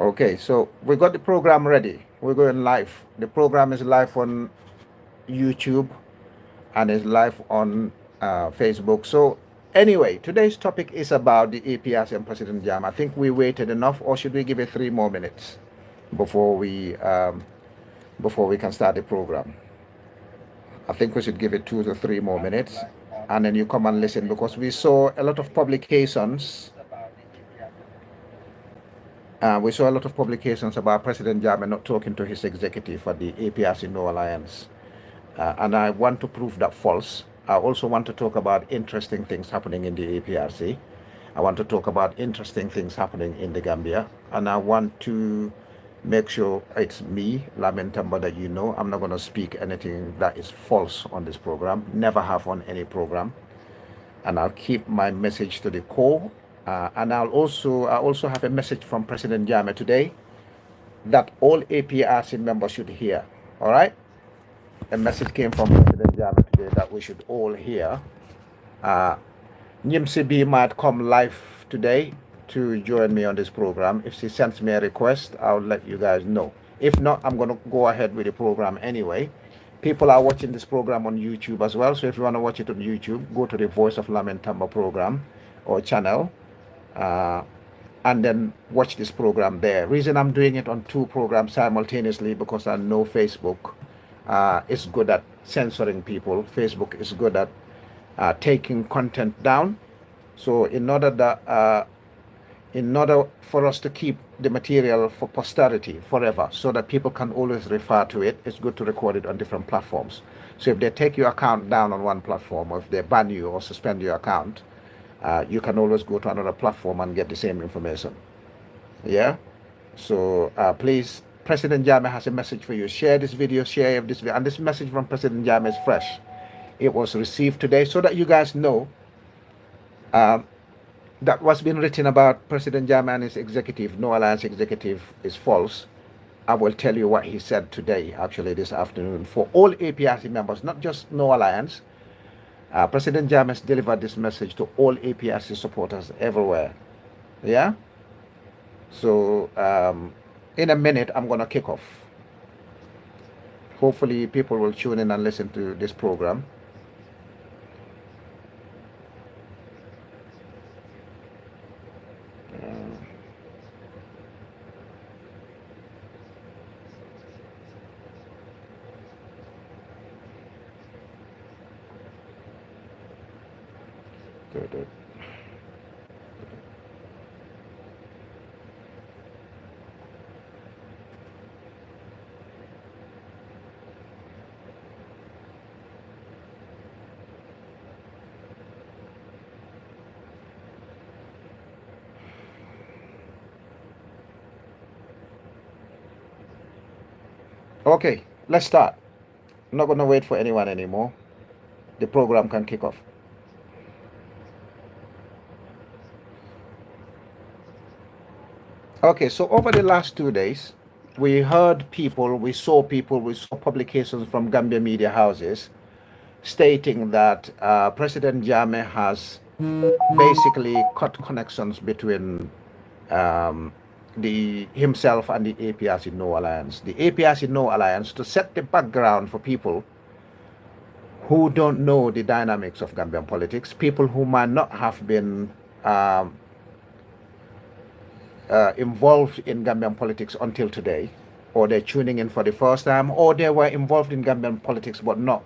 Okay, so we got the program ready. We're going live. The program is live on YouTube and is live on Facebook. So anyway, today's topic is about the APRC and President Jam. I think we waited enough, or should we give it 3 more minutes before we can start the program? I think we should give it 2 to 3 more minutes, and then you come and listen because we saw a lot of publications. We saw a lot of publications about President Jammeh not talking to his executive at the APRC No Alliance. And I want to prove that false. I also want to talk about interesting things happening in the APRC. I want to talk about interesting things happening in the Gambia. And I want to make sure it's me, Lamin Tamba, that you know. I'm not going to speak anything that is false on this program. Never have on any program. And I'll keep my message to the core. And I also have a message from President Jammeh today that all APRC members should hear. All right? A message came from President Jammeh today that we should all hear. Uh, Nyimsi B might come live today to join me on this program. If she sends me a request, I'll let you guys know. If not, I'm going to go ahead with the program anyway. People are watching this program on YouTube as well. So if you want to watch it on YouTube, go to the Voice of Lamentamba program or channel, uh, and then watch this program there. Reason I'm doing it on 2 programs simultaneously because I know Facebook is good at censoring people. Facebook is good at taking content down. So in order for us to keep the material for posterity forever, so that people can always refer to it, it's good to record it on different platforms. So if they take your account down on one platform, or if they ban you or suspend your account, you can always go to another platform and get the same information. Yeah. So please, President Jammeh has a message for you. Share this video, share this video. And this message from President Jammeh is fresh. It was received today so that you guys know that what's been written about President Jammeh and his executive, No Alliance executive, is false. I will tell you what he said today, actually this afternoon, for all APRC members, not just No Alliance. President Jammeh has delivered this message to all APRC supporters everywhere. Yeah? So in a minute, I'm going to kick off. Hopefully, people will tune in and listen to this program. Good. Okay, let's start. I'm not going to wait for anyone anymore. The program can kick off. Okay, so over the last 2 days, we heard people, we saw publications from Gambia media houses stating that President Jammeh has basically cut connections between himself and the APRC No Alliance. The APRC No Alliance, to set the background for people who don't know the dynamics of Gambian politics, people who might not have been involved in Gambian politics until today, or they're tuning in for the first time, or they were involved in Gambian politics but not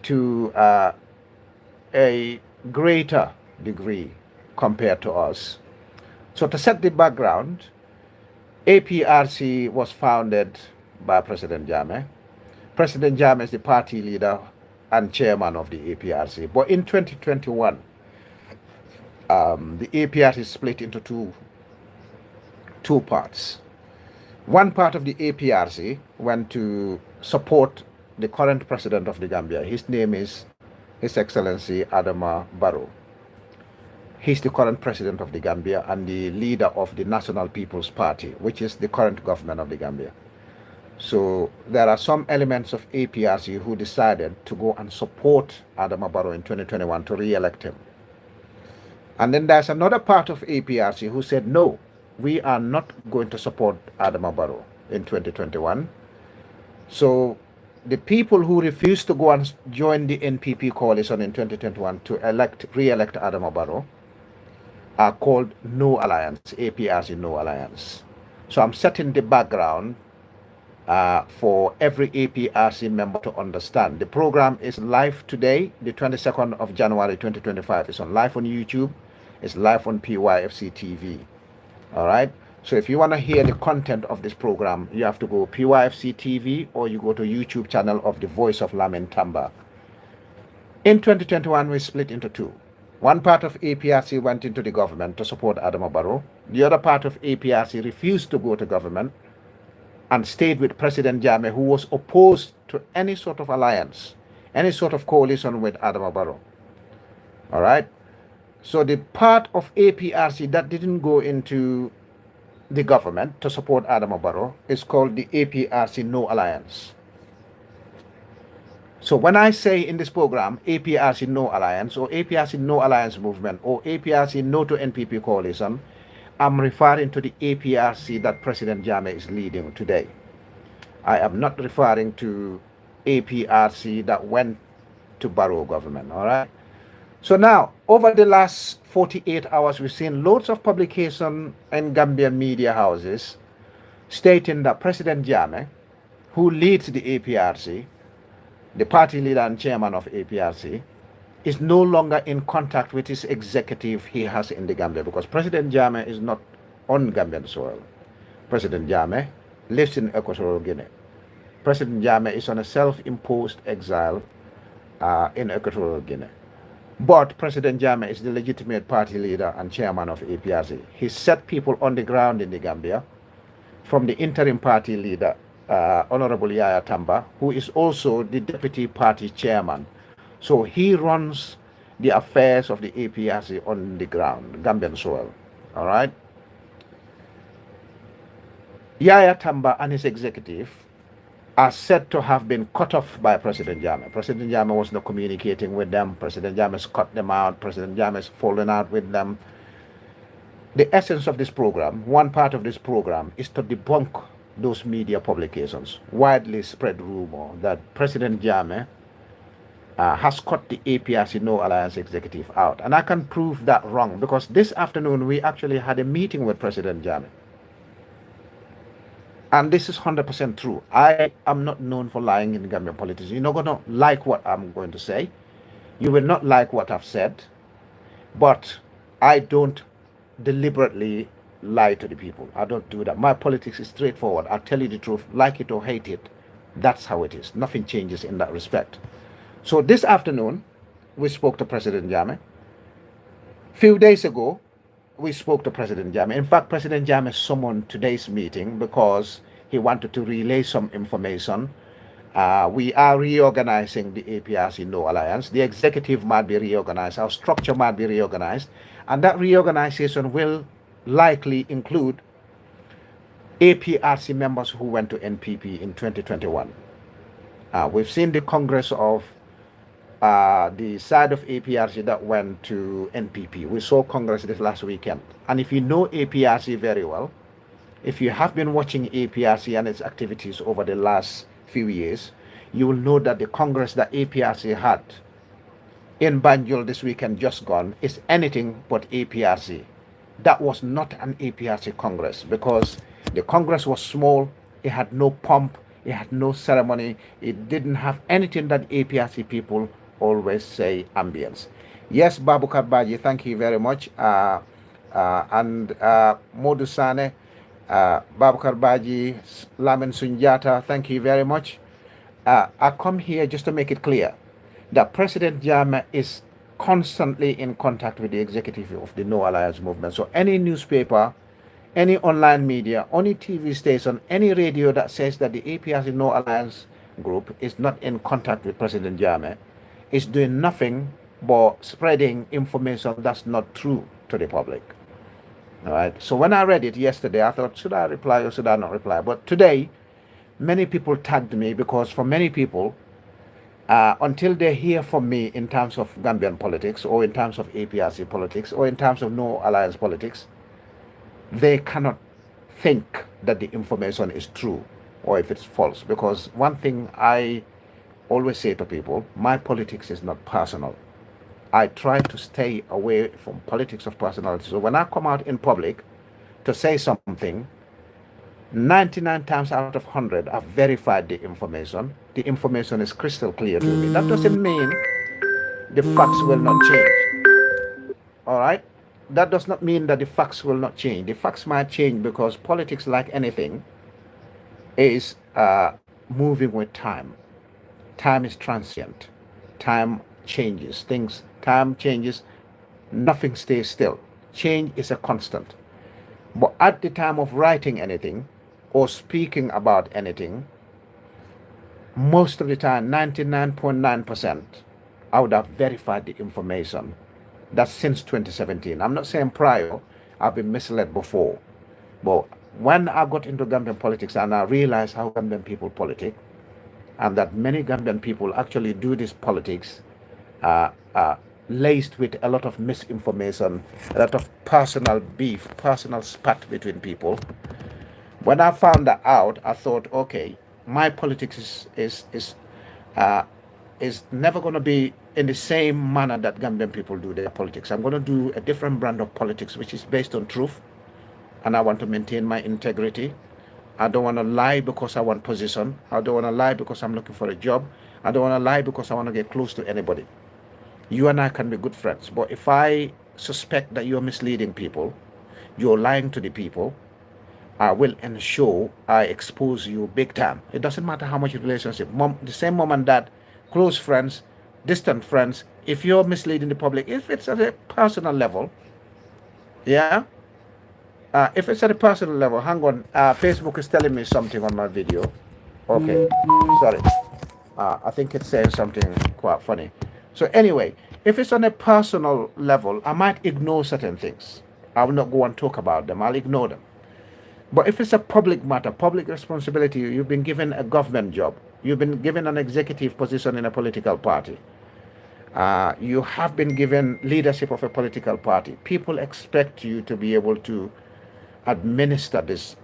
to a greater degree compared to us. So to set the background, APRC was founded by President Jammeh. President Jammeh is the party leader and chairman of the APRC. But in 2021, the APRC split into two parts. One part of the APRC went to support the current president of the Gambia. His name is His Excellency Adama Barrow. He's the current president of the Gambia and the leader of the National People's Party, which is the current government of the Gambia. So there are some elements of APRC who decided to go and support Adama Barrow in 2021 to re-elect him. And then there's another part of APRC who said, no, we are not going to support Adama Barrow in 2021. So the people who refused to go and join the NPP coalition in 2021 to re-elect Adama Barrow are called No Alliance, APRC No Alliance. So I'm setting the background for every APRC member to understand. The program is live today, the 22nd of January 2025. It's on live on YouTube. It's live on PYFC TV. All right. So if you want to hear the content of this program, you have to go PYFC TV or you go to YouTube channel of the Voice of Lamin Tamba. In 2021, we split into two. One part of APRC went into the government to support Adama Barrow. The other part of APRC refused to go to government and stayed with President Jammeh, who was opposed to any sort of alliance, any sort of coalition with Adama Barrow. All right. So the part of APRC that didn't go into the government to support Adama Barrow is called the APRC No Alliance. So when I say in this program APRC No Alliance or APRC No Alliance Movement or APRC No to NPP Coalition, I'm referring to the APRC that President Jammeh is leading today. I am not referring to APRC that went to Barrow government, all right? So now, over the last 48 hours, we've seen loads of publication in Gambian media houses stating that President Jammeh, who leads the APRC, the party leader and chairman of APRC, is no longer in contact with his executive he has in the Gambia, because President Jammeh is not on Gambian soil. President Jammeh lives in Equatorial Guinea. President Jammeh is on a self-imposed exile in Equatorial Guinea. But President Jammeh is the legitimate party leader and chairman of APRC. He set people on the ground in the Gambia, from the interim party leader, Honorable Yaya Tamba, who is also the deputy party chairman. So he runs the affairs of the APRC on the ground, Gambian soil. All right. Yaya Tamba and his executive are said to have been cut off by President Jammeh. President Jammeh was not communicating with them. President Jammeh's cut them out. President Jammeh's fallen out with them. The essence of this program, one part of this program, is to debunk those media publications, widely spread rumor that President Jammeh has cut the APRC No Alliance executive out. And I can prove that wrong, because this afternoon we actually had a meeting with President Jammeh. And this is 100% true. I am not known for lying in Gambian politics. You're not going to like what I'm going to say. You will not like what I've said. But I don't deliberately lie to the people. I don't do that. My politics is straightforward. I'll tell you the truth, like it or hate it. That's how it is. Nothing changes in that respect. So this afternoon, we spoke to President Jammeh. Few days ago, we spoke to President Jammeh. In fact, President Jammeh summoned today's meeting because he wanted to relay some information. We are reorganizing the APRC No Alliance. The executive might be reorganized. Our structure might be reorganized. And that reorganization will likely include APRC members who went to NPP in 2021. We've seen the Congress of the side of APRC that went to NPP. We saw Congress this last weekend. And if you know APRC very well, if you have been watching APRC and its activities over the last few years, you will know that the Congress that APRC had in Banjul this weekend just gone is anything but APRC. That was not an APRC Congress, because the Congress was small, it had no pomp, it had no ceremony, it didn't have anything that APRC people always say ambience. Yes, Babukar Baji, thank you very much. And Modu Sane, Babukar Baji, Lamin Sunjata, thank you very much. I come here just to make it clear that President Jammeh is constantly in contact with the executive of the No Alliance movement. So any newspaper, any online media, any TV station, any radio that says that the APRC No Alliance group is not in contact with President Jammeh is doing nothing but spreading information that's not true to the public. All right. So when I read it yesterday, I thought, should I reply or should I not reply? But today, many people tagged me, because for many people, until they hear from me in terms of Gambian politics or in terms of APRC politics or in terms of No Alliance politics, they cannot think that the information is true or if it's false. Because one thing I always say to people, my politics is not personal. I try to stay away from politics of personality. So when I come out in public to say something, 99 times out of 100, I've verified the information. The information is crystal clear to me. That doesn't mean the facts will not change. All right? That does not mean that the facts will not change. The facts might change because politics, like anything, is moving with time. Time is transient. Time changes. Time changes. Nothing stays still. Change is a constant. But at the time of writing anything or speaking about anything, most of the time, 99.9%, I would have verified the information. That's since 2017. I'm not saying prior, I've been misled before. But when I got into Gambian politics and I realized how Gambian people politic, and that many Gambian people actually do this politics uh, uh, laced with a lot of misinformation, a lot of personal beef, personal spat between people. When I found that out, I thought, okay, my politics uh, is never going to be in the same manner that Gambian people do their politics. I'm going to do a different brand of politics, which is based on truth, and I want to maintain my integrity. I don't want to lie because I want position. I don't want to lie because I'm looking for a job. I don't want to lie because I want to get close to anybody. You and I can be good friends, but if I suspect that you're misleading people, you're lying to the people, I will ensure I expose you big time. It doesn't matter how much relationship, the same mom and dad, close friends, distant friends. If you're misleading the public, if it's at a personal level, yeah. If it's at a personal level, hang on. Facebook is telling me something on my video. Okay, sorry. I think it's saying something quite funny. So anyway, if it's on a personal level, I might ignore certain things. I will not go and talk about them. I'll ignore them. But if it's a public matter, public responsibility, you've been given a government job, you've been given an executive position in a political party, you have been given leadership of a political party. People expect you to be able to administer this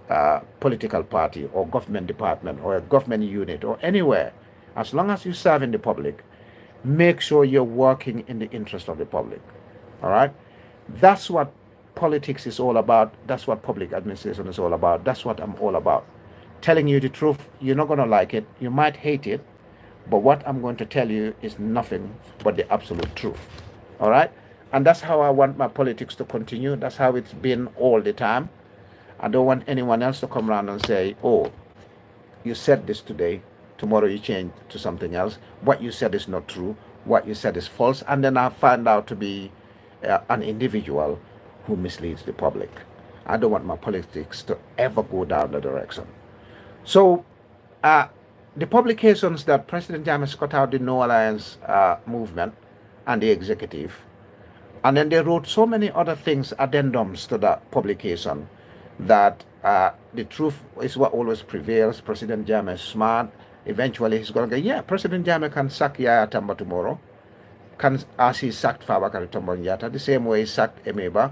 political party or government department or a government unit or anywhere. As long as you serve in the public, make sure you're working in the interest of the public. All right? That's what politics is all about. That's what public administration is all about. That's what I'm all about. Telling you the truth, you're not going to like it. You might hate it. But what I'm going to tell you is nothing but the absolute truth. All right? And that's how I want my politics to continue. That's how it's been all the time. I don't want anyone else to come around and say, oh, you said this today, tomorrow you change to something else. What you said is not true. What you said is false. And then I find out to be an individual who misleads the public. I don't want my politics to ever go down that direction. So the publications that President Jammeh cut out the No Alliance movement and the executive, and then they wrote so many other things, addendums to that publication, that the truth is what always prevails. President Jammeh is smart. Eventually he's going to go, yeah, President Jammeh can sack Yaya Tamba tomorrow, as he sacked Fabakary Tombong the same way he sacked Emeba,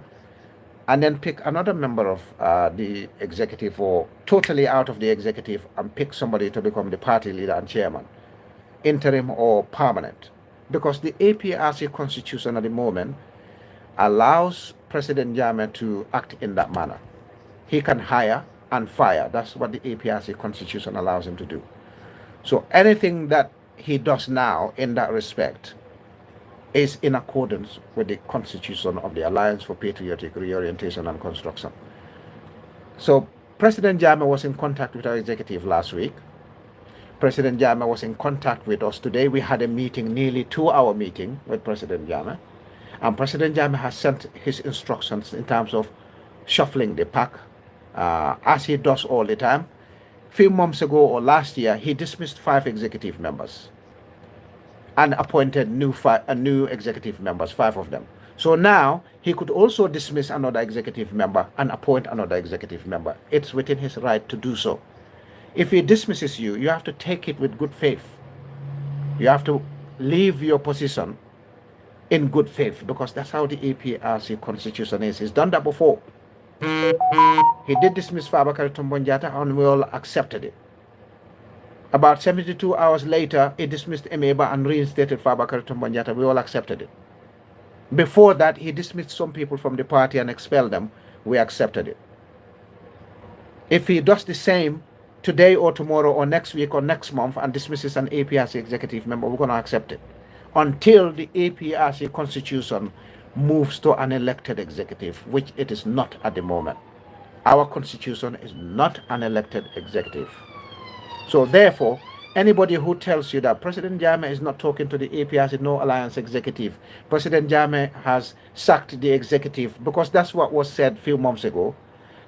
and then pick another member of the executive or totally out of the executive and pick somebody to become the party leader and chairman, interim or permanent. Because the APRC constitution at the moment allows President Jammeh to act in that manner. He can hire and fire. That's what the APRC constitution allows him to do. So anything that he does now in that respect is in accordance with the constitution of the Alliance for Patriotic Reorientation and Construction. So President Jammeh was in contact with our executive last week. President Jammeh was in contact with us today. We had a meeting, nearly 2-hour meeting with President Jammeh. And President Jammeh has sent his instructions in terms of shuffling the pack, as he does all the time. A few months ago or last year, he dismissed 5 executive members and appointed new executive members, 5 of them. So now he could also dismiss another executive member and appoint another executive member. It's within his right to do so. If he dismisses you, you have to take it with good faith. You have to leave your position in good faith, because that's how the APRC constitution is. He's done that before. He did dismiss Fabakary Tombonjata and we all accepted it. About 72 hours later, he dismissed Emeba and reinstated Fabakary Tombonjata. We all accepted it. Before that, he dismissed some people from the party and expelled them. We accepted it. If he does the same today or tomorrow or next week or next month and dismisses an APRC executive member, we're going to accept it until the APRC constitution moves to an elected executive, which it is not at the moment. Our constitution is not an elected executive. So therefore, anybody who tells you that President Jammeh is not talking to the APRC No Alliance executive, President Jammeh has sacked the executive, because that's what was said a few months ago,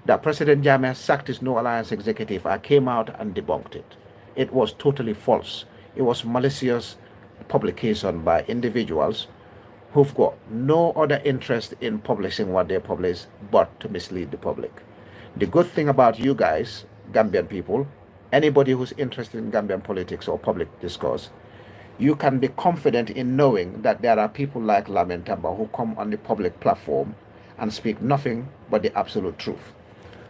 that President Jammeh sacked his No Alliance executive. I came out and debunked it. It was totally false. It was malicious publication by individuals who've got no other interest in publishing what they publish but to mislead the public. The good thing about you guys, Gambian people, anybody who's interested in Gambian politics or public discourse, you can be confident in knowing that there are people like Lamin Tamba who come on the public platform and speak nothing but the absolute truth.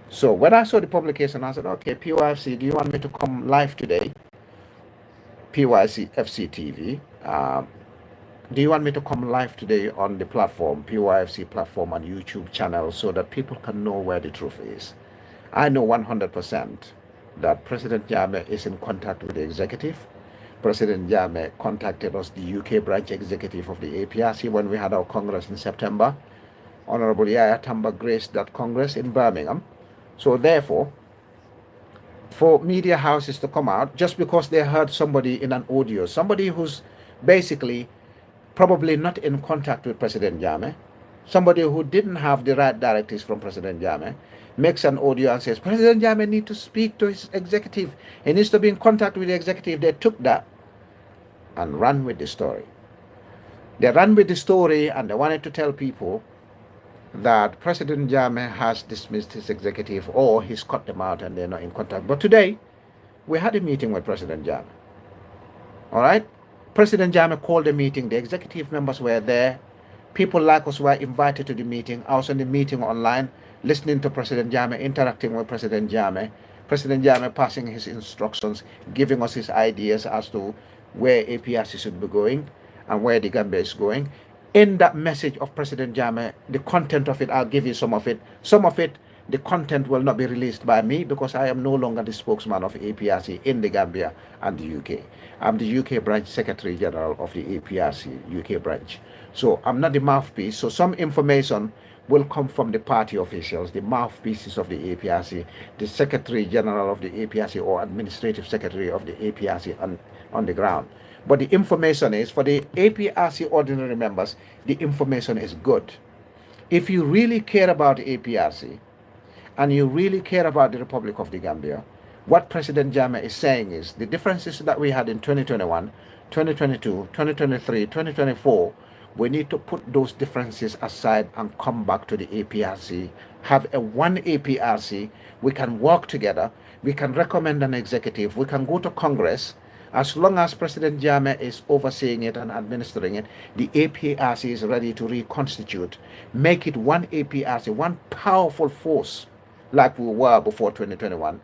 So when I saw the publication, I said, okay, PYFC, do you want me to come live today? PYC FC TV. Do you want me to come live today on the platform, PYFC platform and YouTube channel, so that people can know where the truth is? I know 100% that President Jammeh is in contact with the executive. President Jammeh contacted us, the UK branch executive of the APRC, when we had our Congress in September. Honorable Yaya Tamba graced that Congress in Birmingham. So therefore, for media houses to come out just because they heard somebody in an audio, somebody who's basically probably not in contact with President Jammeh, somebody who didn't have the right directives from President Jammeh, makes an audio and says, President Jammeh needs to speak to his executive. He needs to be in contact with the executive. They took that and ran with the story. They ran with the story and they wanted to tell people that President Jammeh has dismissed his executive or he's cut them out and they're not in contact. But today, we had a meeting with President Jammeh. All right? President Jammeh called a meeting. The executive members were there. People like us were invited to the meeting. I was in the meeting online, listening to President Jammeh, interacting with President Jammeh. President Jammeh passing his instructions, giving us his ideas as to where APRC should be going and where the Gambia is going. In that message of President Jammeh, the content of it, I'll give you some of it. Some of it, the content will not be released by me because I am no longer the spokesman of APRC in the Gambia and the UK. I'm the UK branch Secretary General of the APRC UK branch. So I'm not the mouthpiece. So some information will come from the party officials, the mouthpieces of the APRC, the Secretary General of the APRC or Administrative Secretary of the APRC on the ground. But the information is, for the APRC ordinary members, the information is good. If you really care about the APRC and you really care about the Republic of the Gambia, what President Jammeh is saying is the differences that we had in 2021, 2022, 2023, 2024, we need to put those differences aside and come back to the APRC, have a one APRC, we can work together, we can recommend an executive, we can go to Congress. As long as President Jammeh is overseeing it and administering it, the APRC is ready to reconstitute, make it one APRC, one powerful force like we were before 2021.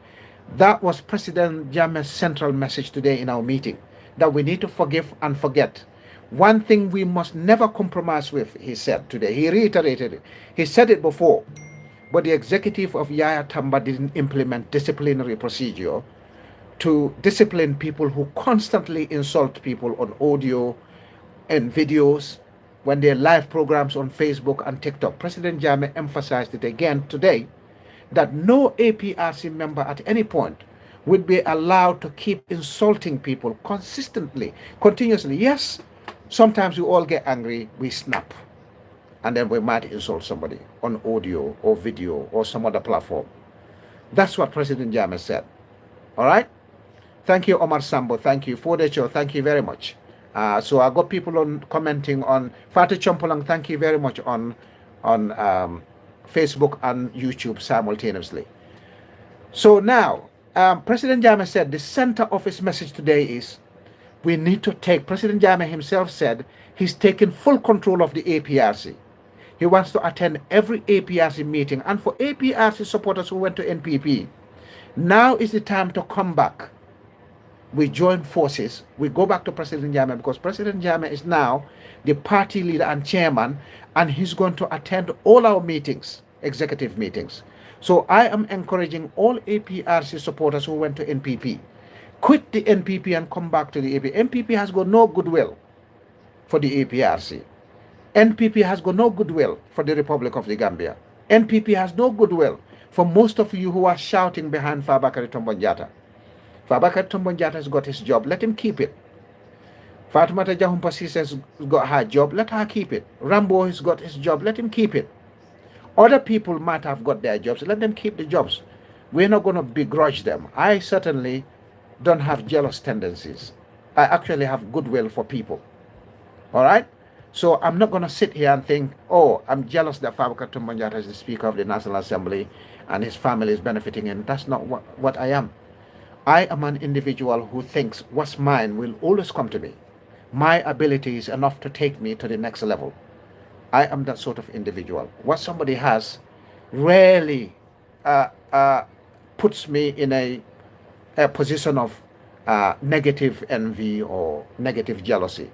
That was President Jammeh's central message today in our meeting, that we need to forgive and forget. One thing we must never compromise with, he said today. He reiterated it. He said it before, but the executive of Yaya Tamba didn't implement disciplinary procedure to discipline people who constantly insult people on audio and videos when they're live programs on Facebook and TikTok. President Jammeh emphasized it again today that no APRC member at any point would be allowed to keep insulting people consistently, continuously. Yes, sometimes we all get angry, we snap, and then we might insult somebody on audio or video or some other platform. That's what President Jammeh said. All right? Thank you, Omar Sambo. Thank you. Fodecho, thank you very much. So I got people on commenting on Fatu Chompolang, thank you very much on Facebook and YouTube simultaneously. So now, President Jammeh said the center of his message today is we need to take, President Jammeh himself said he's taken full control of the APRC. He wants to attend every APRC meeting. And for APRC supporters who went to NPP, now is the time to come back. We join forces. We go back to President Jammeh, because President Jammeh is now the party leader and chairman, and he's going to attend all our meetings, executive meetings. So I am encouraging all APRC supporters who went to NPP, quit the NPP and come back to the APRC. NPP has got no goodwill for the APRC. NPP has got no goodwill for the Republic of the Gambia. NPP has no goodwill for most of you who are shouting behind Fabakary Tombong. Fabakary Tombong has got his job, let him keep it. Fatoumata Jahumpa Ceesay has got her job, let her keep it. Rambo has got his job, let him keep it. Other people might have got their jobs, let them keep the jobs. We're not going to begrudge them. I certainly don't have jealous tendencies. I actually have goodwill for people. All right? So I'm not going to sit here and think, oh, I'm jealous that Fabakary Tombong is the Speaker of the National Assembly and his family is benefiting, and that's not what I am. I am an individual who thinks what's mine will always come to me. My ability is enough to take me to the next level. I am that sort of individual. What somebody has rarely puts me in a position of negative envy or negative jealousy.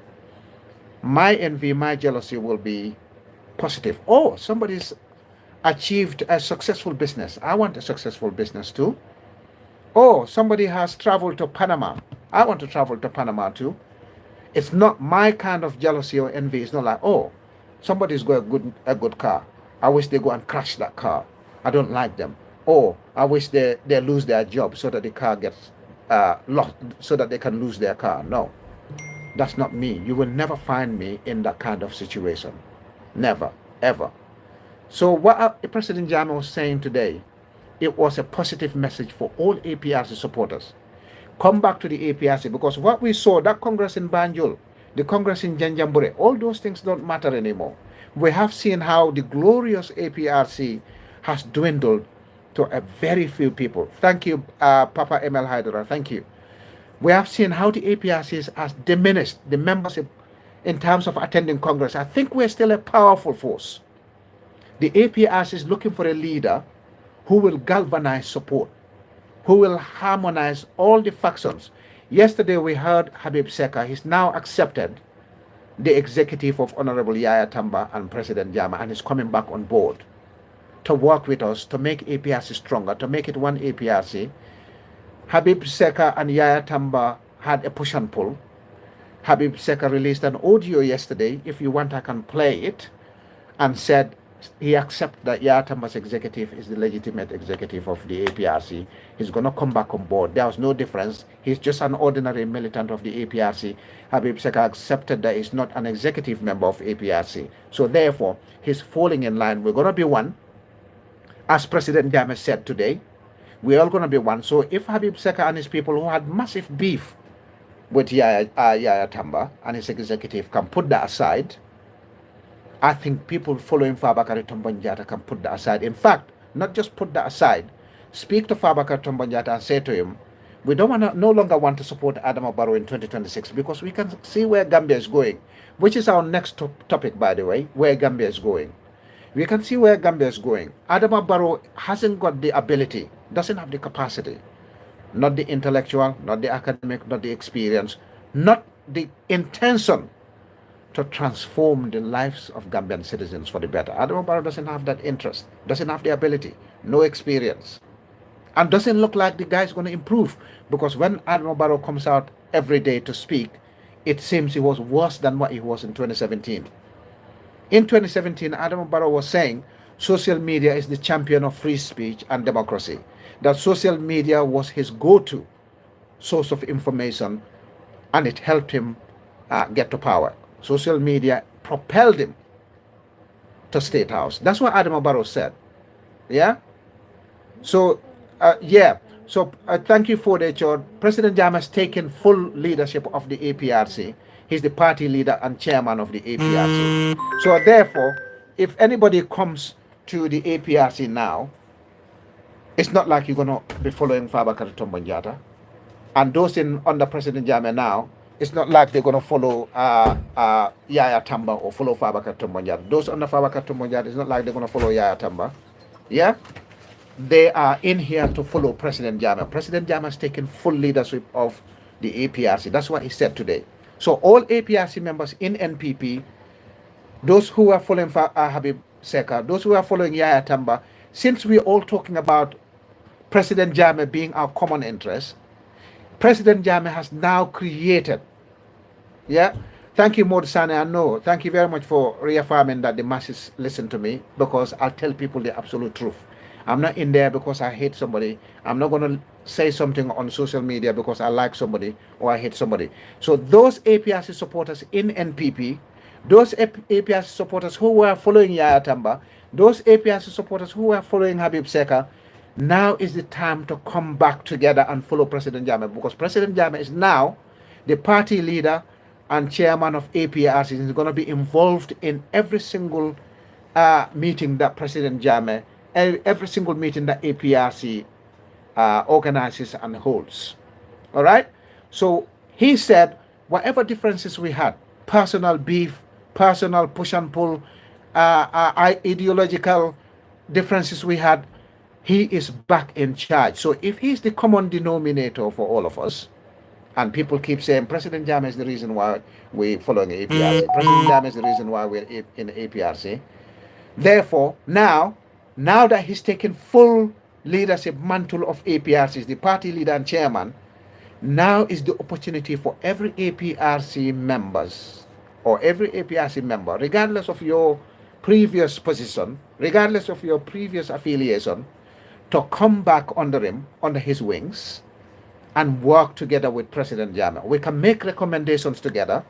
My envy, my jealousy will be positive. Oh, somebody's achieved a successful business. I want a successful business too. Oh, somebody has traveled to Panama. I want to travel to Panama too. It's not my kind of jealousy or envy. It's not like, oh, somebody's got a good car. I wish they go and crash that car. I don't like them. Oh, I wish they lose their job so that the car gets lost, so that they can lose their car. No, that's not me. You will never find me in that kind of situation. Never, ever. So what President Jammeh was saying today, it was a positive message for all APRC supporters. Come back to the APRC, because what we saw, that Congress in Banjul, the Congress in Janjanbureh, all those things don't matter anymore. We have seen how the glorious APRC has dwindled to a very few people. Thank you, Papa Emel Haidara. Thank you. We have seen how the APRC has diminished the membership in terms of attending Congress. I think we're still a powerful force. The APRC is looking for a leader who will galvanize support, who will harmonize all the factions. Yesterday we heard Habib Seka. He's now accepted the executive of Honorable Yaya Tamba and President Jammeh, and is coming back on board to work with us to make APRC stronger, to make it one APRC. Habib Seka and Yaya Tamba had a push and pull. Habib Seka released an audio yesterday, if you want I can play it, and said he accepts that Yaya Tamba's executive is the legitimate executive of the APRC. He's going to come back on board. There was no difference. He's just an ordinary militant of the APRC. Habib Seka accepted that he's not an executive member of APRC. So therefore, he's falling in line. We're going to be one. As President Jammeh said today, we're all going to be one. So if Habib Seka and his people who had massive beef with Yaya Tamba and his executive can put that aside, I think people following Fabakary Tombong can put that aside. In fact, not just put that aside, speak to Fabakary Tombong and say to him, we no longer want to support Adama Barrow in 2026, because we can see where Gambia is going, which is our next topic, by the way, where Gambia is going. We can see where Gambia is going. Adama Barrow hasn't got the ability, doesn't have the capacity, not the intellectual, not the academic, not the experience, not the intention to transform the lives of Gambian citizens for the better. Adama Barrow doesn't have that interest, doesn't have the ability, no experience, and doesn't look like the guy is going to improve, because when Adama Barrow comes out every day to speak, it seems he was worse than what he was in 2017. In 2017, Adama Barrow was saying social media is the champion of free speech and democracy, that social media was his go-to source of information, and it helped him get to power. Social media propelled him to State House. That's what Adama Barrow said. Yeah? So, thank you for the HR. President Jammeh has taken full leadership of the APRC. He's the party leader and chairman of the APRC. So therefore, if anybody comes to the APRC now, it's not like you're going to be following Fabakary Tombong. And those under President Jammeh now, It's not like they're going to follow Yaya Tamba or follow Fabakary Tombong. Those under Fabakary Tombong, it's not like they're going to follow Yaya Tamba. Yeah, they are in here to follow President Jammeh. President Jammeh has taken full leadership of the APRC. That's what he said today. So all APRC members in NPP, those who are following Habib Seka, those who are following Yaya Tamba, since we're all talking about President Jammeh being our common interest, President Jammeh has now created, yeah. Thank you, Modusane. I know. Thank you very much for reaffirming that the masses listen to me, because I'll tell people the absolute truth. I'm not in there because I hate somebody. I'm not going to say something on social media because I like somebody or I hate somebody. So those APRC supporters in NPP, those APRC supporters who were following Yaya Tamba, those APRC supporters who were following Habib Seka, now is the time to come back together and follow President Jammeh, because President Jammeh is now the party leader and chairman of APRC. Is going to be involved in every single meeting that President Jammeh, every single meeting that APRC organizes and holds. All right? So he said, whatever differences we had, personal beef, personal push and pull, ideological differences we had, he is back in charge. So if he's the common denominator for all of us, and people keep saying President Jammeh is the reason why we're following APRC, President Jammeh is the reason why we're in APRC. Therefore, now that he's taken full leadership mantle of APRC, the party leader and chairman, now is the opportunity for every APRC members or every APRC member, regardless of your previous position, regardless of your previous affiliation, to come back under him, under his wings, and work together with President Jammeh. We can make recommendations together.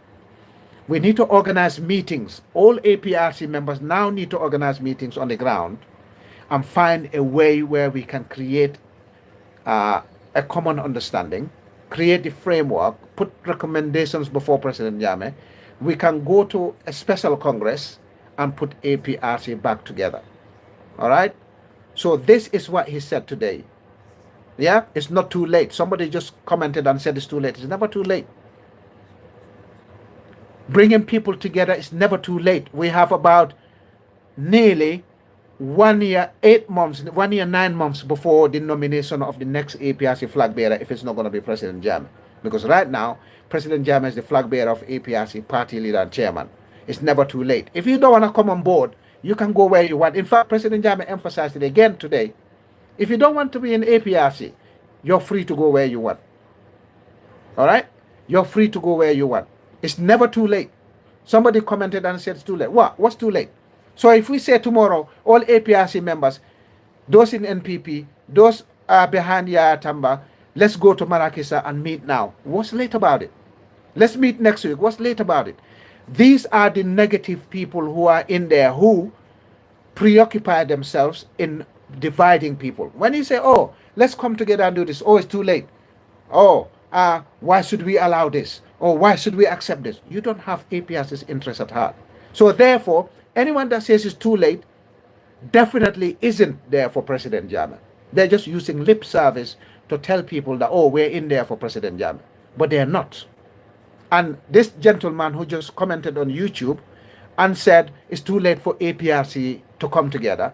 We need to organize meetings. All APRC members now need to organize meetings on the ground and find a way where we can create a common understanding, create the framework, put recommendations before President Jammeh. We can go to a special Congress and put APRC back together. All right? So this is what he said today. Yeah, it's not too late. Somebody just commented and said it's too late. It's never too late. Bringing people together is never too late. We have about nearly 1 year, 8 months, 1 year, 9 months before the nomination of the next APRC flag bearer, if it's not going to be President Jammeh. Because right now, President Jammeh is the flag bearer of APRC, party leader and chairman. It's never too late. If you don't want to come on board, you can go where you want. In fact, President Jammeh emphasized it again today. If you don't want to be in APRC, you're free to go where you want. All right? You're free to go where you want. It's never too late. Somebody commented and said it's too late. What? What's too late? So if we say tomorrow, all APRC members, those in NPP, those are behind Yaya Tamba, let's go to Marrakech and meet now. What's late about it? Let's meet next week. What's late about it? These are the negative people who are in there who preoccupy themselves in dividing people. When you say, oh, let's come together and do this, oh, it's too late. Oh, why should we allow this? Or why should we accept this? You don't have APRC's interest at heart. So therefore, anyone that says it's too late definitely isn't there for President Jammeh. They're just using lip service to tell people that, oh, we're in there for President Jammeh. But they're not. And this gentleman who just commented on YouTube and said it's too late for APRC to come together,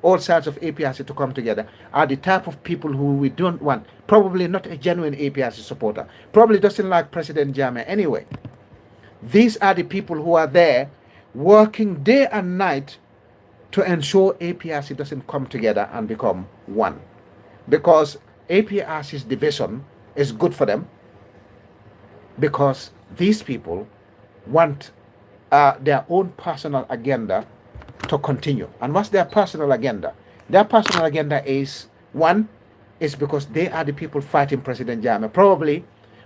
all sides of APRC to come together, are the type of people who we don't want. Probably not a genuine APRC supporter. Probably doesn't like President Jammeh anyway. These are the people who are there working day and night to ensure APRC doesn't come together and become one. Because APRC's division is good for them, because these people want their own personal agenda to continue. And what's their personal agenda? Their personal agenda is, one, is because they are the people fighting President Jammeh. Probably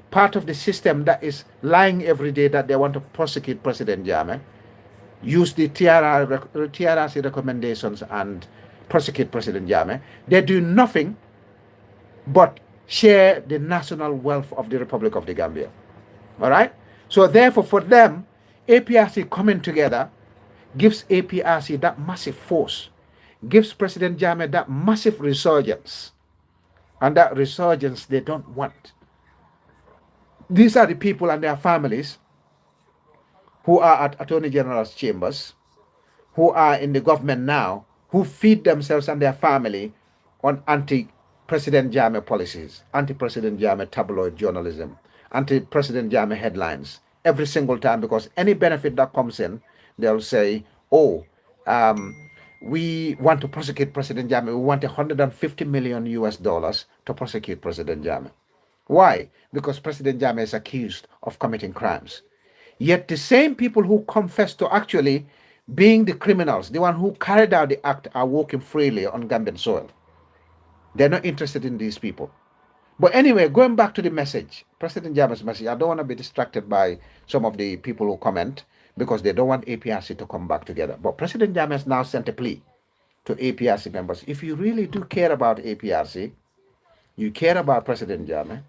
part of the system that is lying every day that they want to prosecute President Jammeh, use the TRRC recommendations and prosecute President Jammeh. They do nothing but share the national wealth of the Republic of the Gambia. All right? So therefore, for them, APRC coming together gives APRC that massive force, gives President Jammeh that massive resurgence. And that resurgence they don't want. These are the people and their families who are at Attorney General's chambers, who are in the government now, who feed themselves and their family on anti-President Jammeh policies, anti-President Jammeh tabloid journalism, anti-President Jammeh headlines every single time, because any benefit that comes in, they'll say, oh, um, we want to prosecute President Jammeh. We want 150 million US dollars to prosecute President Jammeh. Why? Because President Jammeh is accused of committing crimes. Yet the same people who confess to actually being the criminals, the one who carried out the act, are walking freely on Gambian soil. They're not interested in these people. But anyway, going back to the message, President Jammeh's message, I don't want to be distracted by some of the people who comment because they don't want APRC to come back together. But President Jammeh has now sent a plea to APRC members. If you really do care about APRC, you care about President Jammeh,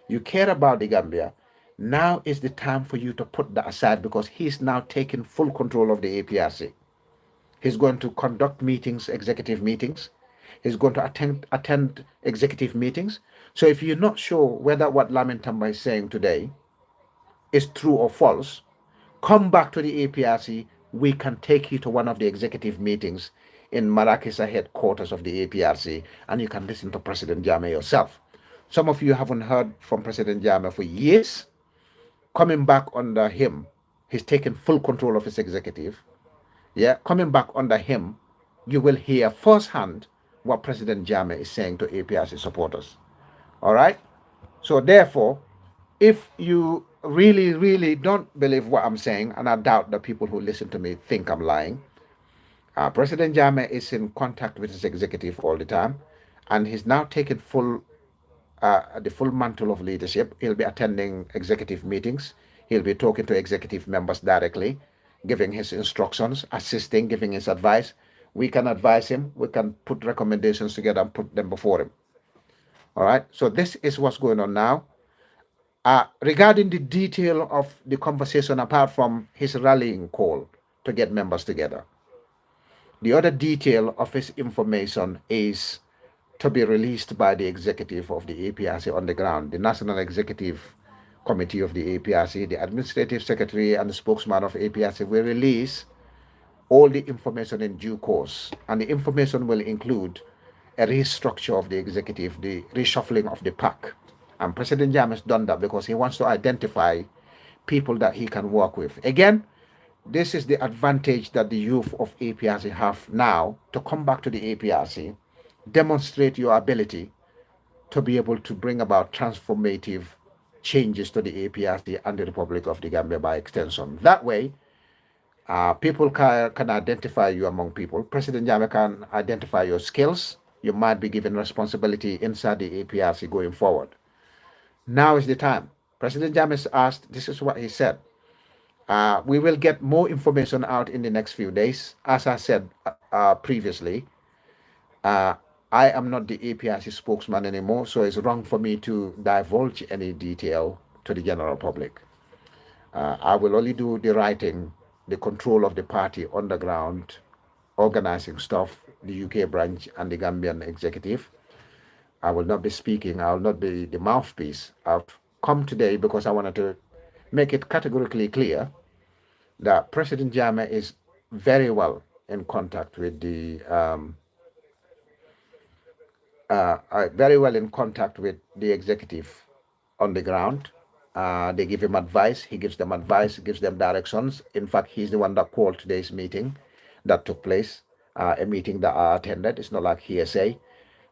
you care about the Gambia, now is the time for you to put that aside, because he's now taking full control of the APRC. He's going to conduct meetings, executive meetings. He's going to attend executive meetings. So if you're not sure whether what Lamin Tamba is saying today is true or false, come back to the APRC. We can take you to one of the executive meetings in Marrakech headquarters of the APRC, and you can listen to President Jammeh yourself. Some of you haven't heard from President Jammeh for years. Coming back under him, he's taken full control of his executive. Yeah, coming back under him, you will hear firsthand what President Jammeh is saying to APRC supporters. All right? So therefore, if you really, really don't believe what I'm saying, and I doubt that people who listen to me think I'm lying, President Jammeh is in contact with his executive all the time, and he's now taken the full mantle of leadership. He'll be attending executive meetings. He'll be talking to executive members directly, giving his instructions, assisting, giving his advice. We can advise him. We can put recommendations together and put them before him. All right. So this is what's going on now. Regarding the detail of the conversation, apart from his rallying call to get members together, the other detail of his information is to be released by the executive of the APRC on the ground, the National Executive Committee of the APRC, the Administrative Secretary and the spokesman of APRC will release all the information in due course. And the information will include a restructure of the executive, the reshuffling of the pack. And President Jammeh has done that because he wants to identify people that he can work with. Again, this is the advantage that the youth of APRC have now to come back to the APRC, demonstrate your ability to be able to bring about transformative changes to the APRC and the Republic of the Gambia by extension. That way, people can identify you among people. President Jammeh can identify your skills. You might be given responsibility inside the APRC going forward. Now is the time. President Jammeh asked, this is what he said. We will get more information out in the next few days. As I said previously, I am not the APRC spokesman anymore, so it's wrong for me to divulge any detail to the general public. I will only do the writing, the control of the party on the ground, organizing stuff, the UK branch and the Gambian executive. I will not be speaking. I will not be the mouthpiece. I've come today because I wanted to make it categorically clear that President Jammeh is very well in contact with the executive on the ground. They give him advice. He gives them advice. Gives them directions. In fact, he's the one that called today's meeting that took place. A meeting that I attended. It's not like hearsay.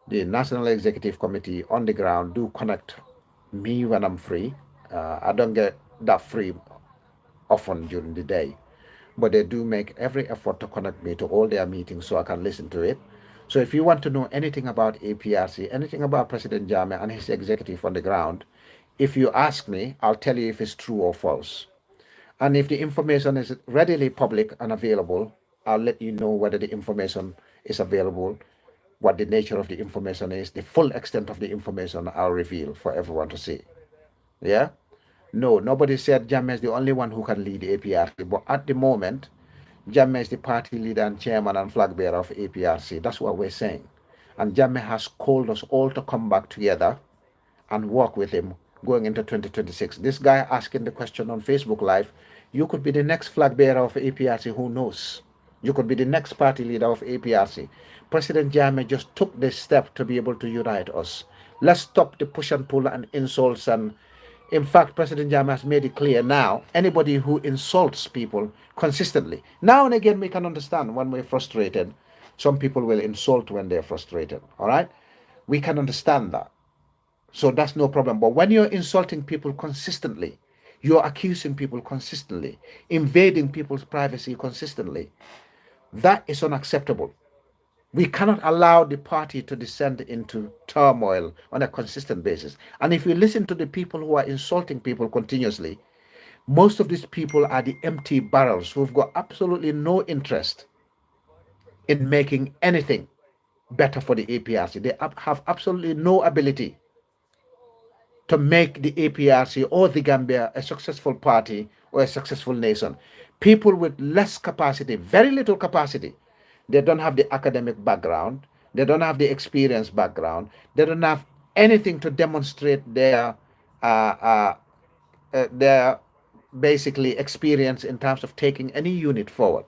The National Executive Committee on the ground do connect me when I'm free. I don't get that free often during the day, but they do make every effort to connect me to all their meetings so I can listen to it. So if you want to know anything about APRC, anything about President Jammeh and his executive on the ground, if you ask me, I'll tell you if it's true or false. And if the information is readily public and available, I'll let you know whether the information is available, what the nature of the information is, the full extent of the information I'll reveal for everyone to see. Yeah? No, nobody said Jammeh is the only one who can lead APRC, but at the moment, Jammeh is the party leader and chairman and flag bearer of APRC. That's what we're saying. And Jammeh has called us all to come back together and work with him going into 2026. This guy asking the question on Facebook Live, you could be the next flag bearer of APRC, who knows? You could be the next party leader of APRC. President Jammeh just took this step to be able to unite us. Let's stop the push and pull and insults. And in fact, President Jammeh has made it clear now, anybody who insults people consistently, now and again we can understand when we're frustrated, some people will insult when they're frustrated, all right? We can understand that. So that's no problem. But when you're insulting people consistently, you're accusing people consistently, invading people's privacy consistently, that is unacceptable. We cannot allow the party to descend into turmoil on a consistent basis. And if we listen to the people who are insulting people continuously, most of these people are the empty barrels who've got absolutely no interest in making anything better for the APRC. They have absolutely no ability to make the APRC or the Gambia a successful party or a successful nation. People with less capacity, very little capacity, they don't have the academic background, they don't have the experience background, they don't have anything to demonstrate uh, uh, their basically experience in terms of taking any unit forward.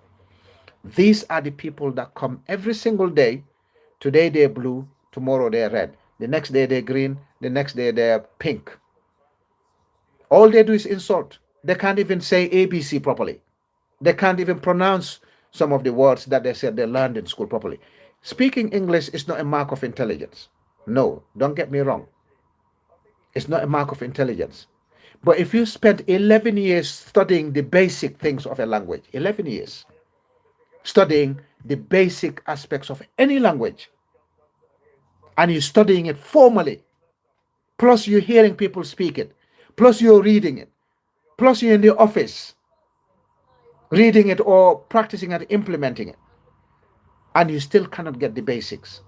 These are the people that come every single day. Today they're blue, tomorrow they're red, the next day they're green, the next day they're pink. All they do is insult. They can't even say ABC properly. They can't even pronounce some of the words that they said they learned in school properly. Speaking English is not a mark of intelligence. No, don't get me wrong. It's not a mark of intelligence. But if you spent 11 years studying the basic things of a language, 11 years studying the basic aspects of any language, and you're studying it formally, plus you're hearing people speak it, plus you're reading it, plus you're in the office reading it or practicing and implementing it, and you still cannot get the basics,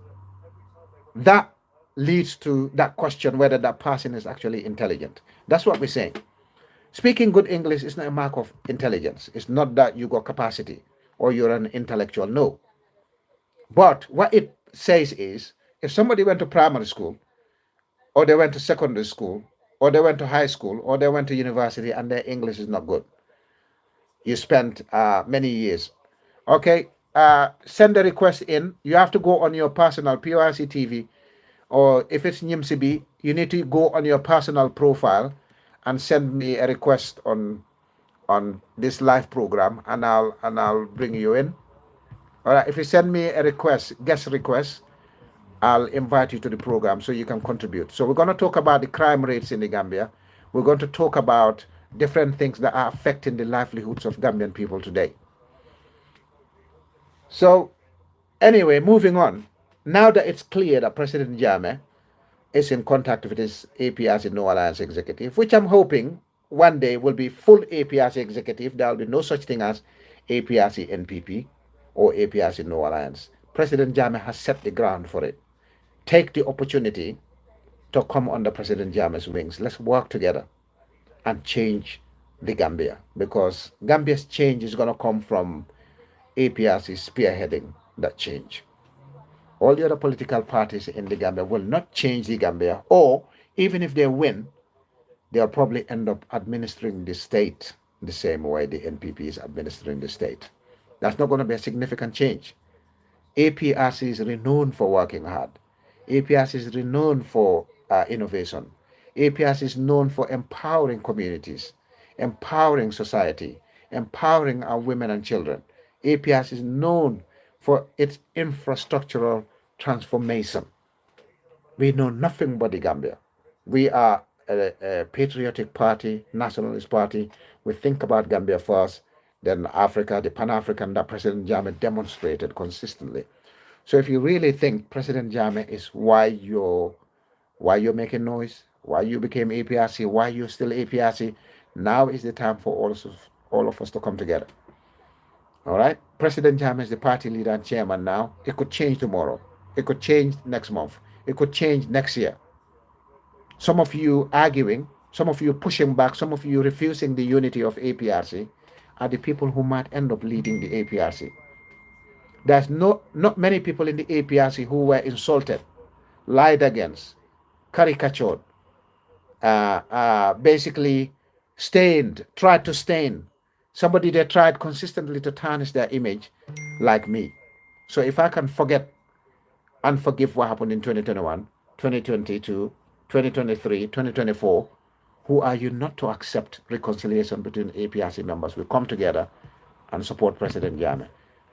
that leads to that question whether that person is actually intelligent. That's what we're saying. Speaking good English is not a mark of intelligence. It's not that you got capacity or you're an intellectual. No. But what it says is, if somebody went to primary school, or they went to secondary school, or they went to high school, or they went to university, and their English is not good, you spent many years. Okay, send the request in. You have to go on your personal PRC TV, or if it's NIMCB, you need to go on your personal profile and send me a request on this live program, and I'll bring you in. All right, if you send me a request, guest request, I'll invite you to the program so you can contribute. So we're going to talk about the crime rates in the Gambia. We're going to talk about different things that are affecting the livelihoods of Gambian people today. So anyway, moving on. Now that it's clear that President Jammeh is in contact with his APRC No Alliance executive, which I'm hoping one day will be full APRC executive. There will be no such thing as APRC NPP or APRC No Alliance. President Jammeh has set the ground for it. Take the opportunity to come under President Jammeh's wings. Let's work together and change the Gambia, because Gambia's change is going to come from APRC spearheading that change. All the other political parties in the Gambia will not change the Gambia, or even if they win, they'll probably end up administering the state the same way the NPP is administering the state. That's not going to be a significant change. APRC is renowned for working hard. APRC is renowned for innovation. APRC is known for empowering communities, empowering society, empowering our women and children. APRC is known for its infrastructural transformation. We know nothing but the Gambia. We are a patriotic party, nationalist party. We think about Gambia first, then Africa, the Pan-African that President Jammeh demonstrated consistently. So if you really think President Jammeh is why you're making noise, why you became APRC, why you're still APRC, now is the time for all of us to come together. All right? President Jammeh is the party leader and chairman now. It could change tomorrow. It could change next month. It could change next year. Some of you arguing, some of you pushing back, some of you refusing the unity of APRC are the people who might end up leading the APRC. There's not many people in the APRC who were insulted, lied against, caricatured, basically tried to stain. Somebody that tried consistently to tarnish their image, like me. So if I can forget and forgive what happened in 2021, 2022, 2023, 2024, who are you not to accept reconciliation between APRC members? We come together and support President Jammeh.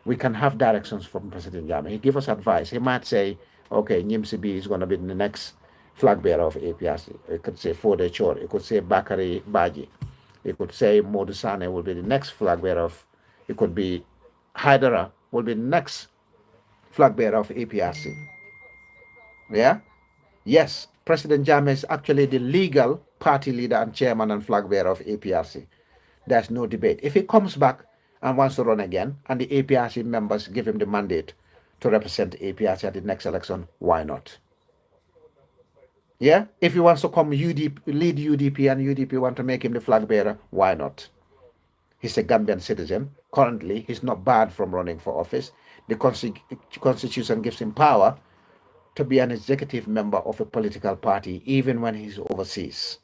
We can have directions from President Jammeh. He give us advice. He might say, okay, Nyimsi B is going to be the next flag bearer of APRC. It could say Fode Chor. It could say Bakari Baji. It could say Modusane will be the next flag bearer of, it could be Haidara will be the next flag bearer of APRC. Yeah? Yes, President Jammeh is actually the legal party leader and chairman and flag bearer of APRC. There's no debate. If he comes back and wants to run again, and the APRC members give him the mandate to represent APRC at the next election, why not? Yeah? If he wants to come lead UDP and UDP want to make him the flag bearer, why not? He's a Gambian citizen. Currently, he's not barred from running for office. The Constitution gives him power to be an executive member of a political party, even when he's overseas.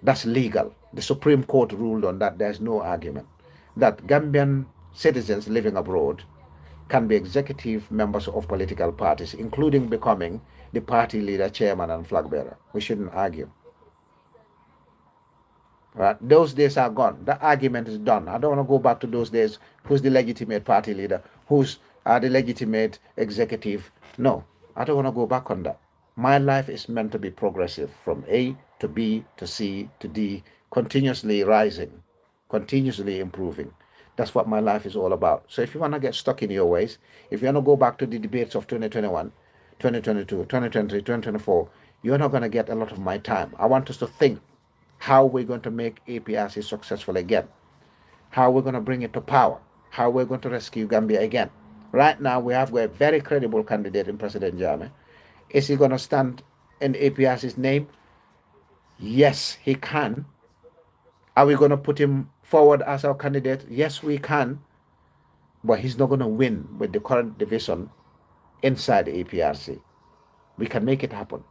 That's legal. The Supreme Court ruled on that. There's no argument that Gambian citizens living abroad can be executive members of political parties, including becoming the party leader, chairman, and flag bearer. We shouldn't argue. Right? Those days are gone. The argument is done. I don't want to go back to those days. Who's the legitimate party leader? Who's the legitimate executive? No, I don't want to go back on that. My life is meant to be progressive from A to B to C to D, continuously rising, continuously improving. That's what my life is all about. So if you want to get stuck in your ways, if you want to go back to the debates of 2021, 2022, 2023, 2024, you're not going to get a lot of my time. I want us to think how we're going to make APRC successful again, how we're going to bring it to power, how we're going to rescue Gambia again. Right now, we have a very credible candidate in President Jammeh. Is he going to stand in APRC's name? Yes, he can. Are we going to put him forward as our candidate? Yes, we can. But he's not going to win with the current division inside the APRC. We can make it happen.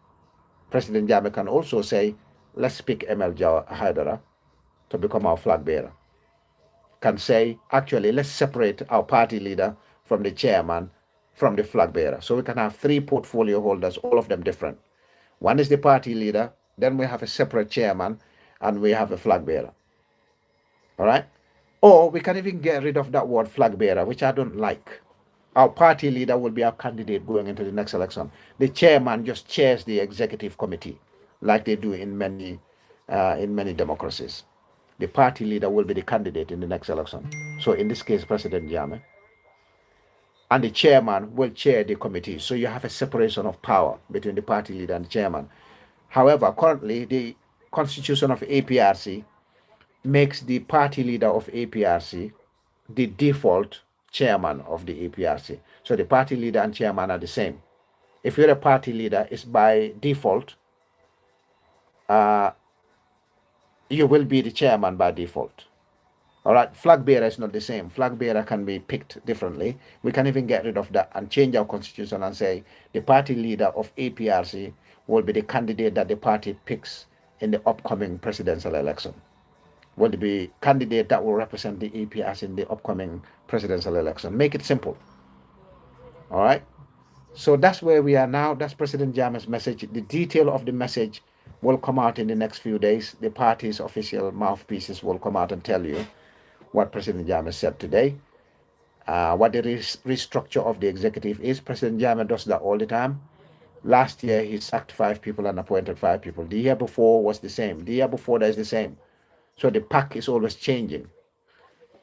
President Jammeh can also say, let's pick ML Haidara to become our flag bearer. Can say, actually, let's separate our party leader from the chairman from the flag bearer. So we can have 3 portfolio holders, all of them different. One is the party leader, then we have a separate chairman, and we have a flag bearer. All right? Or we can even get rid of that word flag bearer, which I don't like. Our party leader will be our candidate going into the next election. The chairman just chairs the executive committee, like they do in many democracies. The party leader will be the candidate in the next election. So in this case, President Jammeh. And the chairman will chair the committee. So you have a separation of power between the party leader and the chairman. However, currently, the constitution of APRC makes the party leader of APRC the default chairman of the APRC. So the party leader and chairman are the same. If you're a party leader, it's by default, you will be the chairman by default. All right, flag bearer is not the same. Flag bearer can be picked differently. We can even get rid of that and change our constitution and say the party leader of APRC will be the candidate that the party picks in the upcoming presidential election. Will be candidate that will represent the APRC in the upcoming presidential election. Make it simple. All right. So that's where we are now. That's President Jammeh's message. The detail of the message will come out in the next few days. The party's official mouthpieces will come out and tell you what President Jammeh said today, what the restructure of the executive is. President Jammeh does that all the time. Last year, he sacked 5 people and appointed 5 people. The year before was the same. The year before that is the same. So the pack is always changing.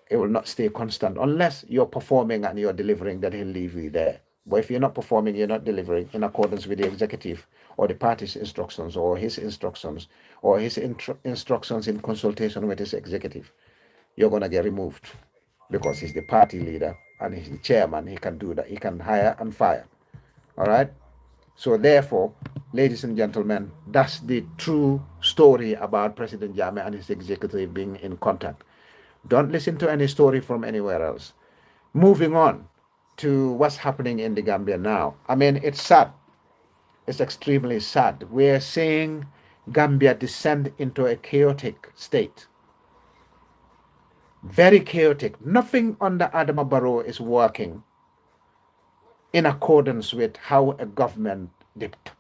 It will not stay constant unless you're performing and you're delivering, then he'll leave you there. But if you're not performing, you're not delivering in accordance with the executive or the party's instructions or his instructions or his instructions in consultation with his executive, you're going to get removed because he's the party leader and he's the chairman. He can do that. He can hire and fire. All right? So therefore, ladies and gentlemen, that's the true story about President Jammeh and his executive being in contact. Don't listen to any story from anywhere else. Moving on to what's happening in the Gambia now. I mean, it's sad. It's extremely sad. We're seeing Gambia descend into a chaotic state. Very chaotic. Nothing under Adama Barrow is working in accordance with how a government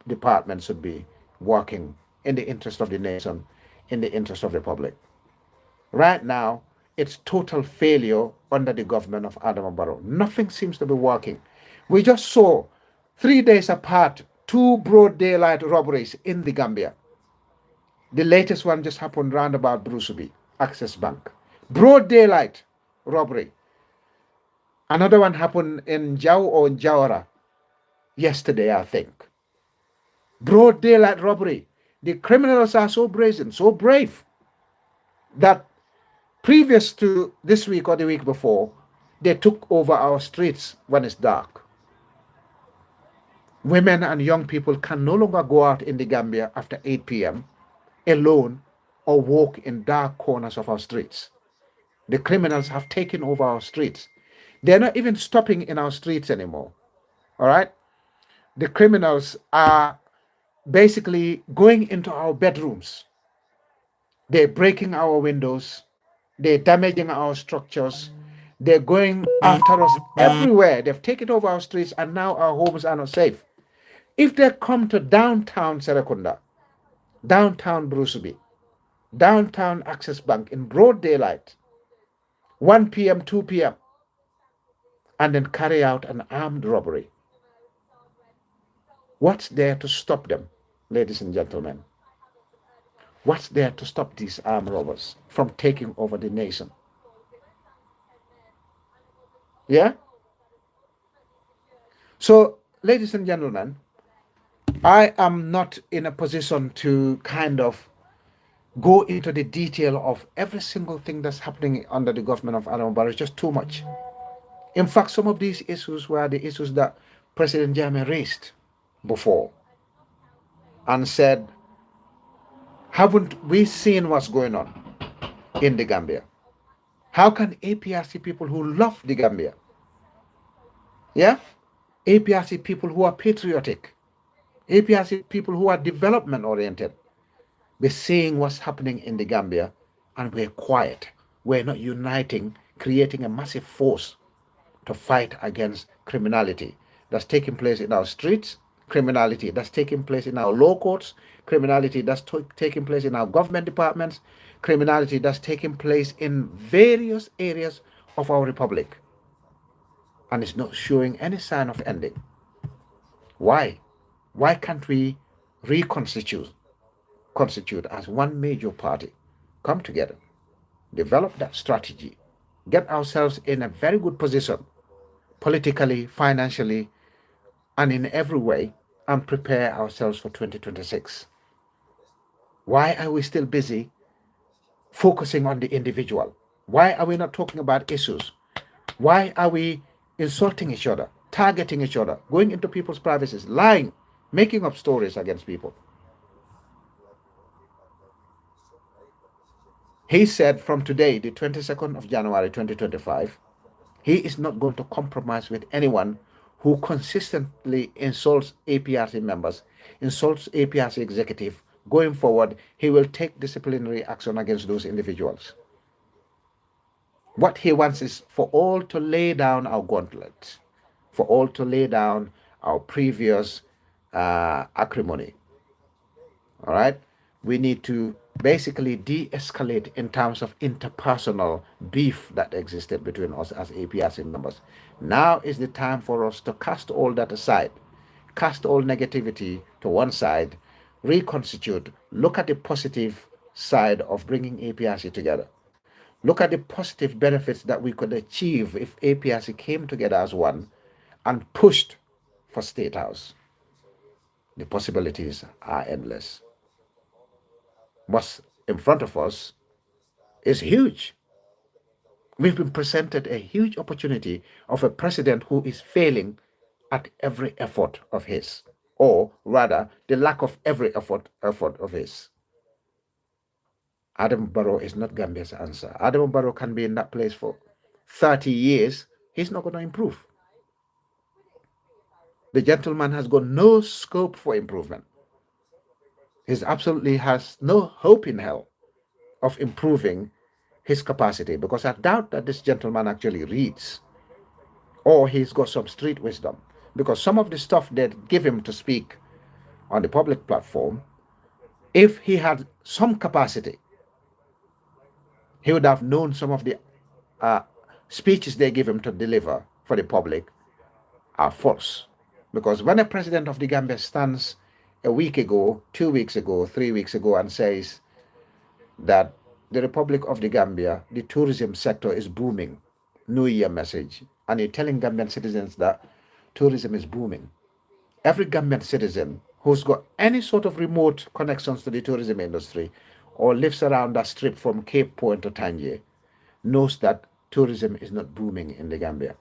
department should be working in the interest of the nation, in the interest of the public. Right now, it's total failure under the government of Adama Barrow. Nothing seems to be working. We just saw 3 days apart two broad daylight robberies in the Gambia. The latest one just happened round about Brusubi, Access Bank. Broad daylight robbery. Another one happened in Jau or Jawara yesterday, I think. Broad daylight robbery. The criminals are so brazen, so brave, that previous to this week or the week before, they took over our streets when it's dark. Women and young people can no longer go out in the Gambia after 8 p.m. alone or walk in dark corners of our streets. The criminals have taken over our streets. They're not even stopping in our streets anymore. All right? The criminals are basically going into our bedrooms. They're breaking our windows. They're damaging our structures. They're going after us everywhere. They've taken over our streets and now our homes are not safe. If they come to downtown Serekunda, downtown Brusubi, downtown Access Bank in broad daylight, 1 p.m., 2 p.m., and then carry out an armed robbery, what's there to stop them, ladies and gentlemen? What's there to stop these armed robbers from taking over the nation? Yeah? So, ladies and gentlemen, I am not in a position to kind of go into the detail of every single thing that's happening under the government of Adama Barrow. It's just too much. In fact, some of these issues were the issues that President Jammeh raised before and said, haven't we seen what's going on in the Gambia? How can APRC people who love the Gambia, yeah, APRC people who are patriotic, APRC people who are development oriented, be seeing what's happening in the Gambia and we're quiet? We're not uniting, creating a massive force to fight against criminality that's taking place in our streets, criminality that's taking place in our law courts, criminality that's taking place in our government departments, criminality that's taking place in various areas of our republic. And it's not showing any sign of ending. Why? Why can't we constitute as one major party, come together, develop that strategy, get ourselves in a very good position politically, financially, and in every way, and prepare ourselves for 2026? Why are we still busy focusing on the individual? Why are we not talking about issues? Why are we insulting each other, targeting each other, going into people's privacies, lying, making up stories against people? He said from today, the 22nd of January 2025, he is not going to compromise with anyone who consistently insults APRC members, insults APRC executive. Going forward, he will take disciplinary action against those individuals. What he wants is for all to lay down our gauntlet, for all to lay down our previous acrimony. All right? We need to basically de-escalate in terms of interpersonal beef that existed between us as APRC members. Now is the time for us to cast all that aside, cast all negativity to one side, reconstitute, look at the positive side of bringing APRC together. Look at the positive benefits that we could achieve if APRC came together as one and pushed for State House. The possibilities are endless. What's in front of us is huge. We've been presented a huge opportunity of a president who is failing at every effort of his, or rather, the lack of every effort of his. Adam Barrow is not Gambia's answer. Adam Barrow can be in that place for 30 years. He's not going to improve. The gentleman has got no scope for improvement. He absolutely has no hope in hell of improving his capacity, because I doubt that this gentleman actually reads, or he's got some street wisdom. Because some of the stuff they give him to speak on the public platform, if he had some capacity, he would have known some of the uh, speeches they give him to deliver for the public are false. Because when a president of the Gambia stands a week ago, 2 weeks ago, 3 weeks ago, and says that the Republic of the Gambia, the tourism sector is booming, New Year message, and you're telling Gambian citizens that tourism is booming. Every Gambian citizen who's got any sort of remote connections to the tourism industry or lives around that strip from Cape Point to Tanje knows that tourism is not booming in the Gambia.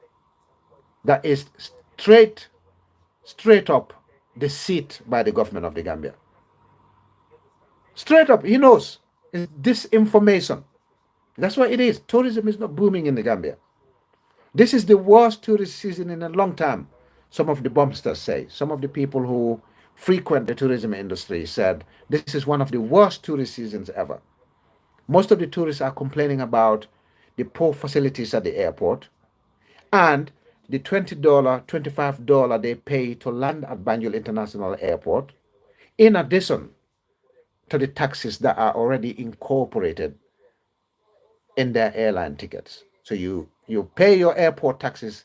That is straight up deceit by the government of the Gambia. Straight up, he knows. It's disinformation. That's what it is. Tourism is not booming in the Gambia. This is the worst tourist season in a long time. Some of the bumpsters say, some of the people who frequent the tourism industry said this is one of the worst tourist seasons ever. Most of the tourists are complaining about the poor facilities at the airport and the $20, $25 they pay to land at Banjul International Airport, in addition to the taxes that are already incorporated in their airline tickets. So you pay your airport taxes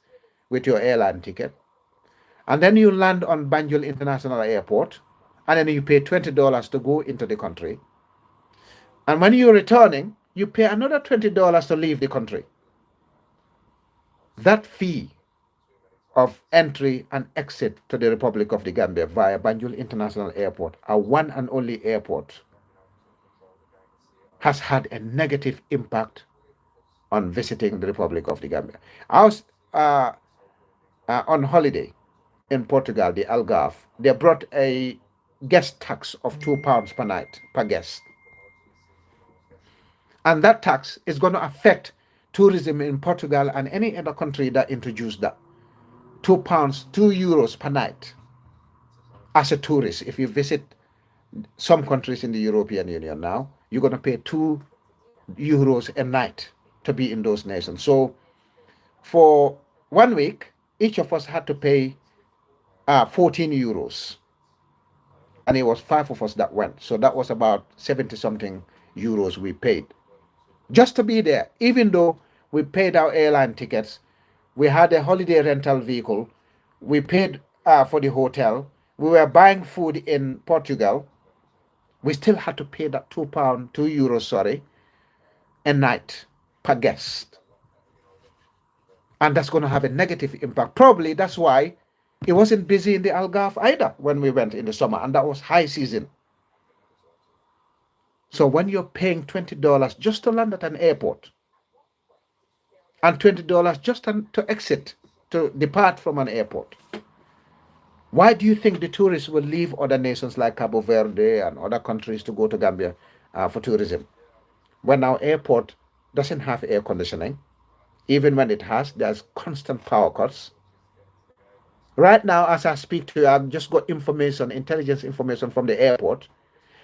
with your airline ticket, and then you land on Banjul International Airport, and then you pay $20 to go into the country. And when you're returning, you pay another $20 to leave the country. That fee of entry and exit to the Republic of the Gambia via Banjul International Airport, our one and only airport, has had a negative impact on visiting the Republic of the Gambia. I was on holiday in Portugal, the Algarve. They brought a guest tax of £2 per night per guest. And that tax is going to affect tourism in Portugal and any other country that introduced that. £2, €2 per night as a tourist. If you visit some countries in the European Union now, you're going to pay €2 a night to be in those nations. So for 1 week, each of us had to pay €14. And it was 5 of us that went. So that was about 70 something euros we paid just to be there. Even though we paid our airline tickets, we had a holiday rental vehicle, we paid for the hotel, we were buying food in Portugal, we still had to pay that €2, sorry, a night per guest. And that's going to have a negative impact. Probably that's why it wasn't busy in the Algarve either when we went in the summer, and that was high season. So when you're paying $20 just to land at an airport and $20 just to exit, to depart from an airport, why do you think the tourists will leave other nations like Cabo Verde and other countries to go to Gambia for tourism? When our airport doesn't have air conditioning, even when it has, there's constant power cuts. Right now, as I speak to you, I've just got information, intelligence information from the airport,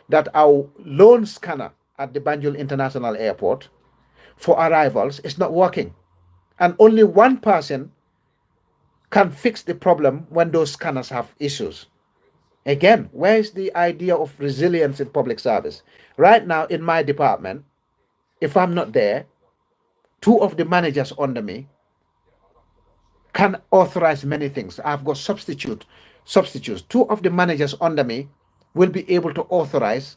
that our lone scanner at the Banjul International Airport for arrivals is not working. And only one person can fix the problem when those scanners have issues. Again, where is the idea of resilience in public service? Right now, in my department, if I'm not there, two of the managers under me can authorize many things. I've got substitutes. Two of the managers under me will be able to authorize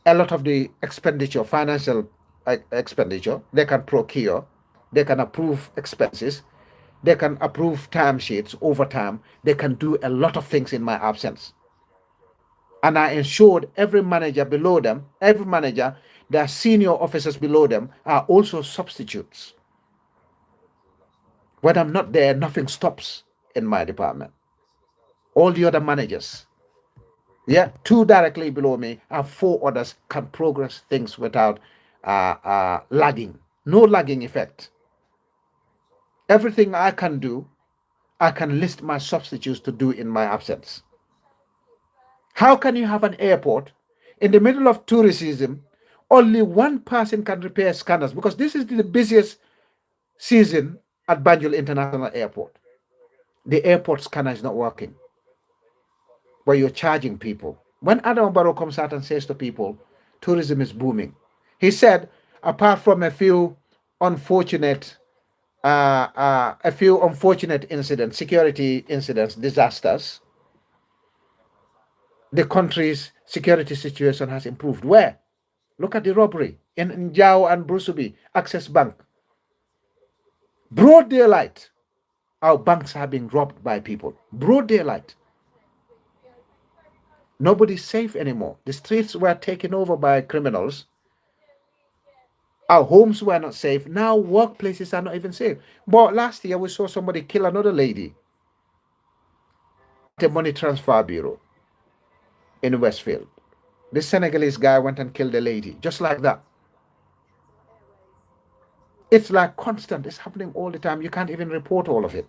a lot of the expenditure, financial expenditure. They can procure, they can approve expenses, they can approve timesheets, overtime. They can do a lot of things in my absence. And I ensured every manager below them, their senior officers below them are also substitutes. When I'm not there, nothing stops in my department. All the other managers, two directly below me, and four others can progress things without lagging. No lagging effect. Everything I can do, I can list my substitutes to do in my absence. How can you have an airport in the middle of tourism? Only one person can repair scanners because this is the busiest season at Banjul International Airport. The airport scanner is not working, but you're charging people. When Adam Barrow comes out and says to people, tourism is booming, he said, apart from unfortunate, a few unfortunate incidents, security incidents, disasters, the country's security situation has improved. Where? Look at the robbery in Njao and Brusubi, Access Bank. Broad daylight. Our banks are being robbed by people. Broad daylight. Nobody's safe anymore. The streets were taken over by criminals. Our homes were not safe. Now workplaces are not even safe. But last year we saw somebody kill another lady at a money transfer bureau in Westfield. This Senegalese guy went and killed a lady, just like that. It's like constant. It's happening all the time. You can't even report all of it.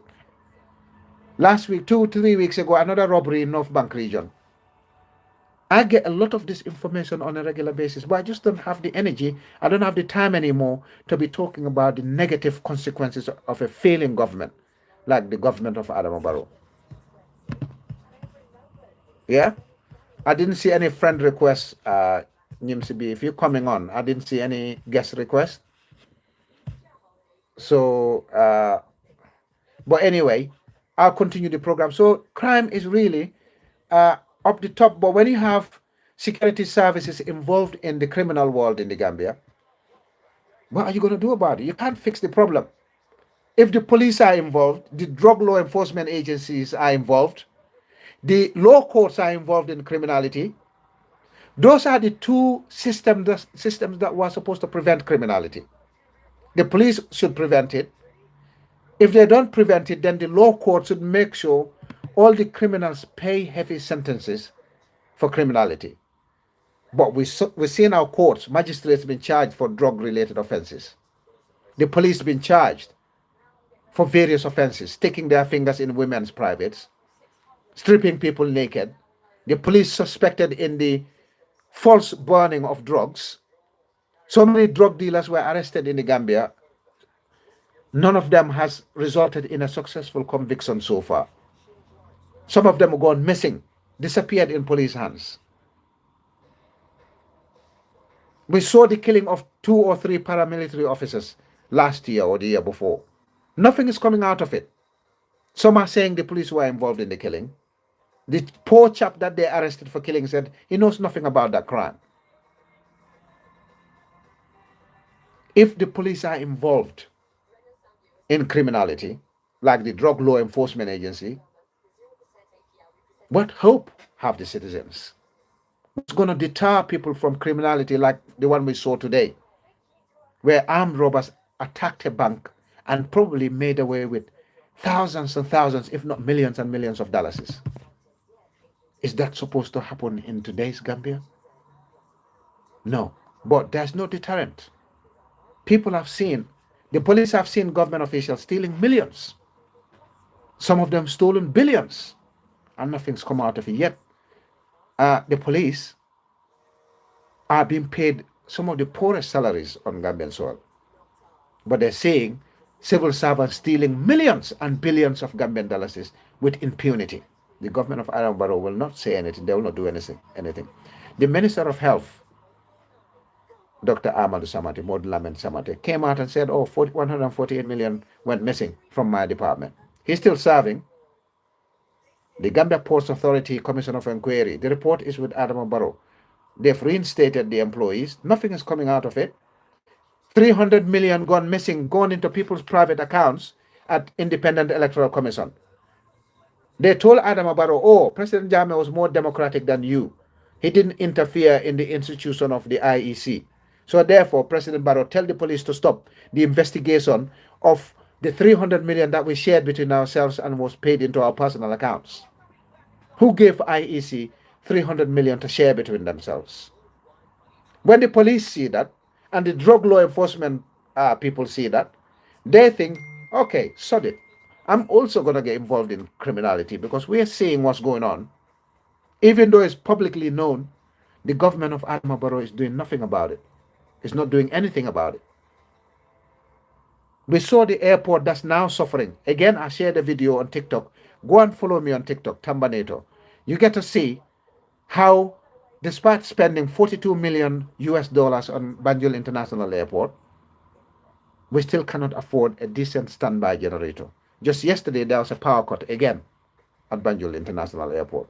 Last week, 2-3 weeks ago, another robbery in North Bank region. I get a lot of this information on a regular basis, but I just don't have the energy. I don't have the time anymore to be talking about the negative consequences of a failing government, like the government of Adama Barrow. Yeah? I didn't see any friend requests, Nimsibi. If you're coming on, I didn't see any guest requests. So, but anyway, I'll continue the program. So, crime is really up the top. But when you have security services involved in the criminal world in the Gambia, what are you going to do about it? You can't fix the problem. If the police are involved, the drug law enforcement agencies are involved, the law courts are involved in criminality. Those are the two systems that were supposed to prevent criminality. The police should prevent it. If they don't prevent it, then the law court should make sure all the criminals pay heavy sentences for criminality. But we see in our courts, magistrates been charged for drug-related offenses. The police been charged for various offenses, sticking their fingers in women's privates, stripping people naked. The police suspected in the false burning of drugs. So many drug dealers were arrested in the Gambia. None of them has resulted in a successful conviction so far. Some of them have gone missing, disappeared in police hands. We saw the killing of 2 or 3 paramilitary officers last year or the year before. Nothing is coming out of it. Some are saying the police were involved in the killing. The poor chap that they arrested for killing said he knows nothing about that crime. If the police are involved in criminality, like the Drug Law Enforcement Agency, what hope have the citizens? What's going to deter people from criminality like the one we saw today, where armed robbers attacked a bank and probably made away with thousands and thousands, if not millions and millions of dollars? Is that supposed to happen in today's Gambia? No, but there's no deterrent. People have seen, the police have seen government officials stealing millions. Some of them stolen billions, and nothing's come out of it yet. The police are being paid some of the poorest salaries on Gambian soil. But they're saying civil servants stealing millions and billions of Gambian dollars with impunity. The government of Adam Barrow will not say anything. They will not do anything. The Minister of Health, Dr. Amadou Samate, Modou Lamin Samate, came out and said, 148 million went missing from my department. He's still serving. The Gambia Ports Authority Commission of Inquiry, the report is with Adam Barrow. They've reinstated the employees. Nothing is coming out of it. 300 million gone missing, gone into people's private accounts at Independent Electoral Commission. They told Adam Barrow, President Jammeh was more democratic than you. He didn't interfere in the institution of the IEC. So therefore, President Barrow, tell the police to stop the investigation of the 300 million that we shared between ourselves and was paid into our personal accounts. Who gave IEC 300 million to share between themselves? When the police see that, and the drug law enforcement people see that, they think, okay, sod it. I'm also going to get involved in criminality because we are seeing what's going on. Even though it's publicly known, the government of Adama Barrow is doing nothing about it. It's not doing anything about it. We saw the airport that's now suffering. Again, I shared a video on TikTok. Go and follow me on TikTok, Tambanato. You get to see how, despite spending 42 million US dollars on Banjul International Airport, we still cannot afford a decent standby generator. Just yesterday, there was a power cut again at Banjul International Airport.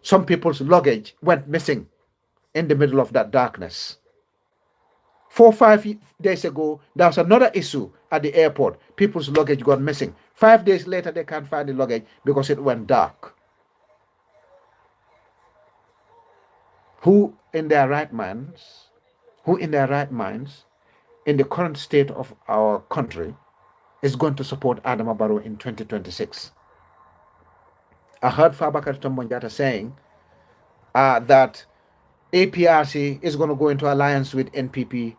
Some people's luggage went missing in the middle of that darkness. 4 or 5 days ago, there was another issue at the airport. People's luggage got missing. 5 days later, they can't find the luggage because it went dark. Who in their right minds, in the current state of our country, is going to support Adama Barrow in 2026? I heard Fabakary Tombonjata saying that APRC is going to go into alliance with NPP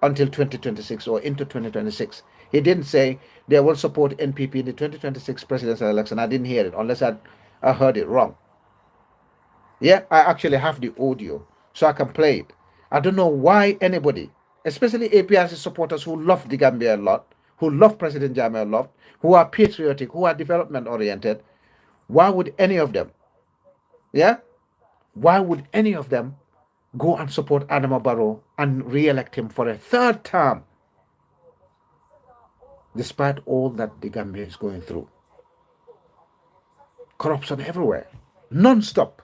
until 2026 or into 2026. He didn't say they will support NPP in the 2026 presidential election. I didn't hear it unless I heard it wrong. Yeah, I actually have the audio so I can play it. I don't know why anybody, especially APRC supporters who love the Gambia a lot, who love President Jammeh a lot, who are patriotic, who are development oriented, why would any of them, yeah, why would any of them go and support Adama Barrow and re-elect him for a third term, despite all that the Gambia is going through? Corruption everywhere, non-stop,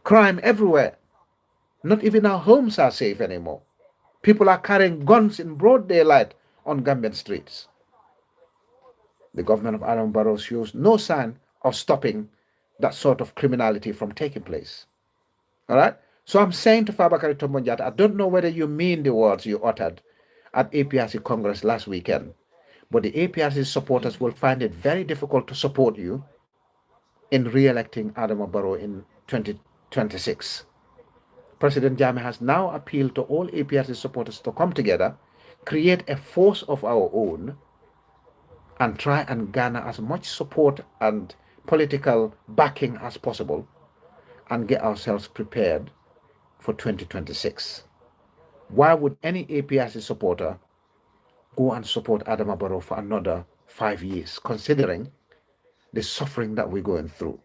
crime everywhere. Not even our homes are safe anymore. People are carrying guns in broad daylight on Gambian streets. The government of Adama Barrow shows no sign of stopping that sort of criminality from taking place. All right? So I'm saying to Fabakary Tombonjata, I don't know whether you mean the words you uttered at APRC Congress last weekend, but the APRC supporters will find it very difficult to support you in re-electing Adama Barrow in 2026. President Jammeh has now appealed to all APRC supporters to come together, create a force of our own, and try and garner as much support and political backing as possible and get ourselves prepared for 2026. Why would any APRC supporter go and support Adama Barrow for another 5 years, considering the suffering that we're going through?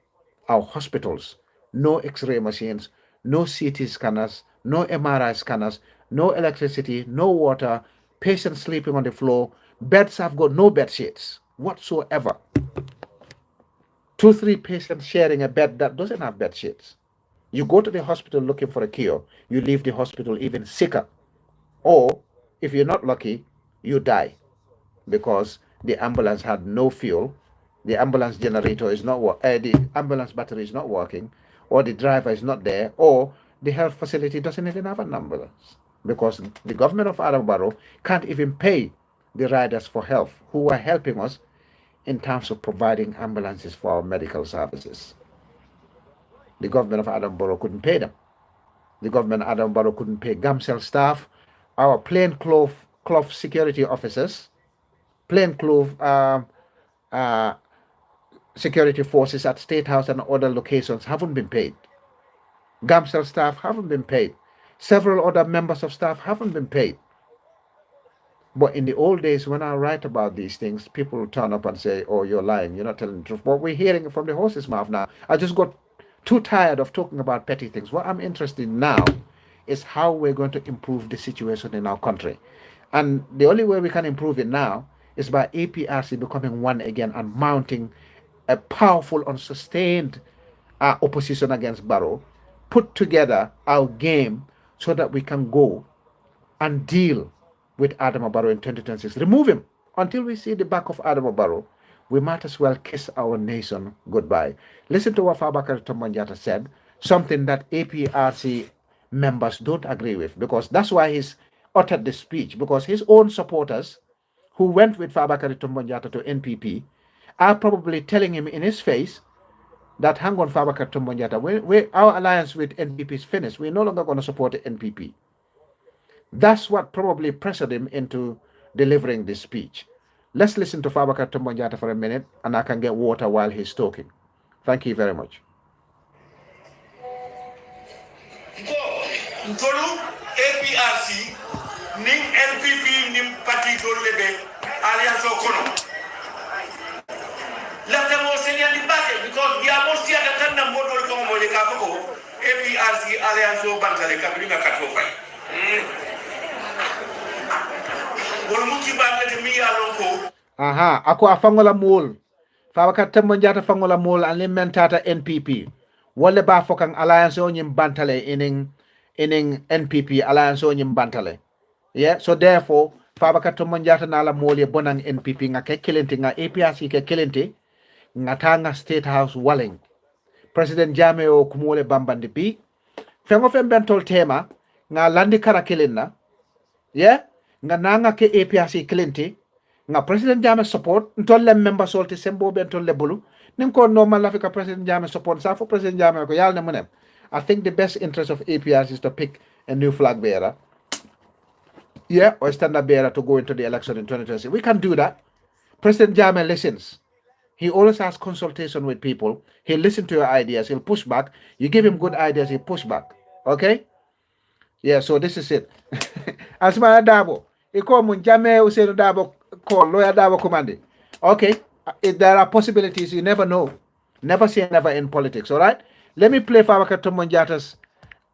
Our hospitals, no X-ray machines, no CT scanners, no MRI scanners, no electricity, no water, patients sleeping on the floor, beds have got no bed sheets whatsoever. 2, 3 patients sharing a bed that doesn't have bed sheets. You go to the hospital looking for a cure, you leave the hospital even sicker. Or if you're not lucky, you die because the ambulance had no fuel, the ambulance generator is not the ambulance battery is not working, or the driver is not there, or the health facility doesn't even have an ambulance because the government of Adama Barrow can't even pay the riders for health who are helping us in terms of providing ambulances for our medical services. The government of Adama Barrow couldn't pay them. The government of Adama Barrow couldn't pay GAMCEL staff, our plaincloth security officers, plaincloth uh, security forces at State House and other locations haven't been paid. GAMCEL staff haven't been paid. Several other members of staff haven't been paid. But in the old days, when I write about these things, people will turn up and say, oh, you're lying, you're not telling the truth. But we're hearing it from the horse's mouth now. I just got too tired of talking about petty things. What I'm interested in now is how we're going to improve the situation in our country. And the only way we can improve it now is by APRC becoming one again and mounting a powerful, unsustained opposition against Barrow, put together our game so that we can go and deal with Adama Barrow in 2026. Remove him. Until we see the back of Adama Barrow, we might as well kiss our nation goodbye. Listen to what Fabakary Tombonjata said, something that APRC members don't agree with, because that's why he's uttered this speech, because his own supporters who went with Fabakary Tombonjata to NPP are probably telling him in his face that, hang on, Fabakary Tombonjata, our alliance with NPP is finished. We're no longer going to support the NPP. That's what probably pressured him into delivering this speech. Let's listen to Fabakary Tombong Jatta for a minute, and I can get water while he's talking. Thank you very much. Ntolu APRC ning NPP ning parti dolebe alliance kono lafta mo senya di bake because dia mo sia da tan na modol ko mo le ka ko APRC alliance bantale ka bi nga kato fay wol mu ci bande de mi yalon ko aha ako afangola mol Fabakary Tombong Jatta fangola mol an mentata NPP wala ba fokang alliance o nyim bantale inin NPP alliance o nyim bantale. Yeah, so therefore Fabakary Tombong Jatta nala mole bonang NPP nga ke kilenti nga APRC ke kilenti nga tanga State House walling President Jammeh o kumole bambandi bi fengo fen bentol tema nga landi kara kilinna yeah nga nanga ke APRC kilenti nga President Jammeh support ntolle member solti sembo bentol le bulu nin ko normal Africa President Jammeh support sa for President Jammeh ko yalne munem I think the best interest of APRC is to pick a new flag bearer. Yeah, or standard bearer to go into the election in 2020. We can do that. President Jammeh listens. He always has consultation with people. He'll listen to your ideas. He'll push back. You give him good ideas, he'll push back. Okay? Yeah, so this is it. Asma Dabo. Iko mun Jammeh Usain Dabo call, lawyer Dabo commanded. Okay, if there are possibilities, you never know. Never say never in politics, all right? Let me play Fabakary Tombong Jatta's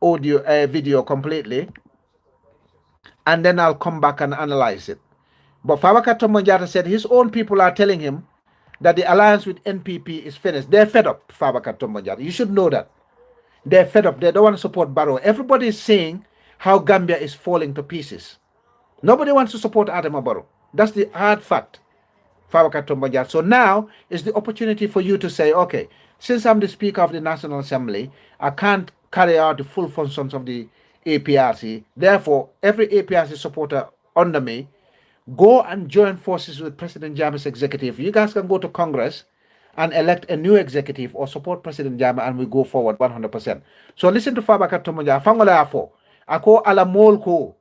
audio video completely, and then I'll come back and analyze it. But Fabakary Tombong Jatta said his own people are telling him that the alliance with NPP is finished. They're fed up, Fabakary Tombong Jatta. You should know that. They're fed up. They don't want to support Barrow. Everybody is saying how Gambia is falling to pieces. Nobody wants to support Adama Barrow. That's the hard fact, Fabakary Tombong Jatta. So now is the opportunity for you to say, okay, since I'm the Speaker of the National Assembly, I can't carry out the full functions of the APRC. Therefore, every APRC supporter under me, go and join forces with President Jammeh's executive. You guys can go to Congress and elect a new executive or support President Jammeh, and we go forward 100%. So listen to Fabakary Tombong Jatta. Fangola afo. Ako ala mol ko.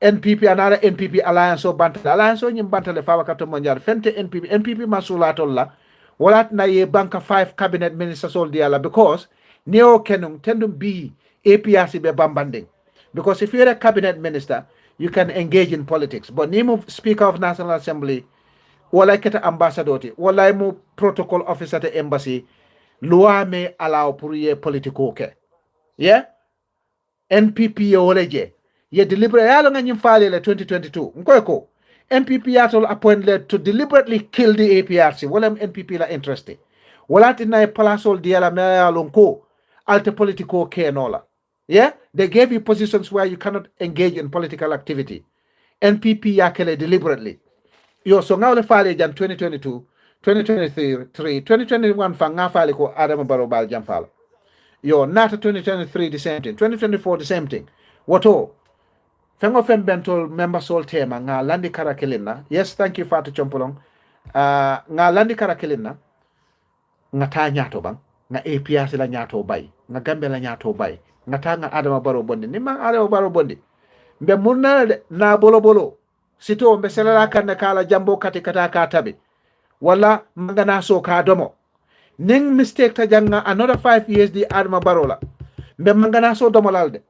NPP another NPP alliance o bantale. Alliance o nyim bantale Fabakary Tombong Jatta. Fente NPP masulatol walat na ye banka 5 cabinet ministers all diala because neo kenung tendum be APRC be bambanding. Because if you're a cabinet minister, you can engage in politics. But name Speaker of National Assembly, wala keta ambassador ti, wala mo protocol officer te embassy, loi may allow pour ye politico ke. Yeah? NPP ye wala je. Ye deliberate yalo nga nyimfale le 2022. Mkweko. NPP yatol appointed to deliberately kill the APRC. Wala NPP la interested. Wala tina ye palasol diala me yalo ko alte politico ke nola. Yeah, they gave you positions where you cannot engage in political activity. NPP yakele deliberately. Yo, so now the file jan 2022, 2023, 2021 fa nga file ko Adama Barrow bal jam file. Yo, nata 2023 the same thing, 2024 the same thing. Wato, fengo fem bentol member sol tema nga landi karakelina. Yes, thank you Fatu Chompolong. Nga landi karakelina nga ta nyato bang, nga APRC la nyato bay, nga Gambia la nyato bay. Ngatanga Adama Barrow bondi ni mang Adama Barrow bondi mbe murna na bolo bolo sito mbe selala kan kala jambo kati kata ka tabi wala mangana so ka domo ning mistake ta janga another 5 years di Adama Barrow la mbe mangana so domo lalde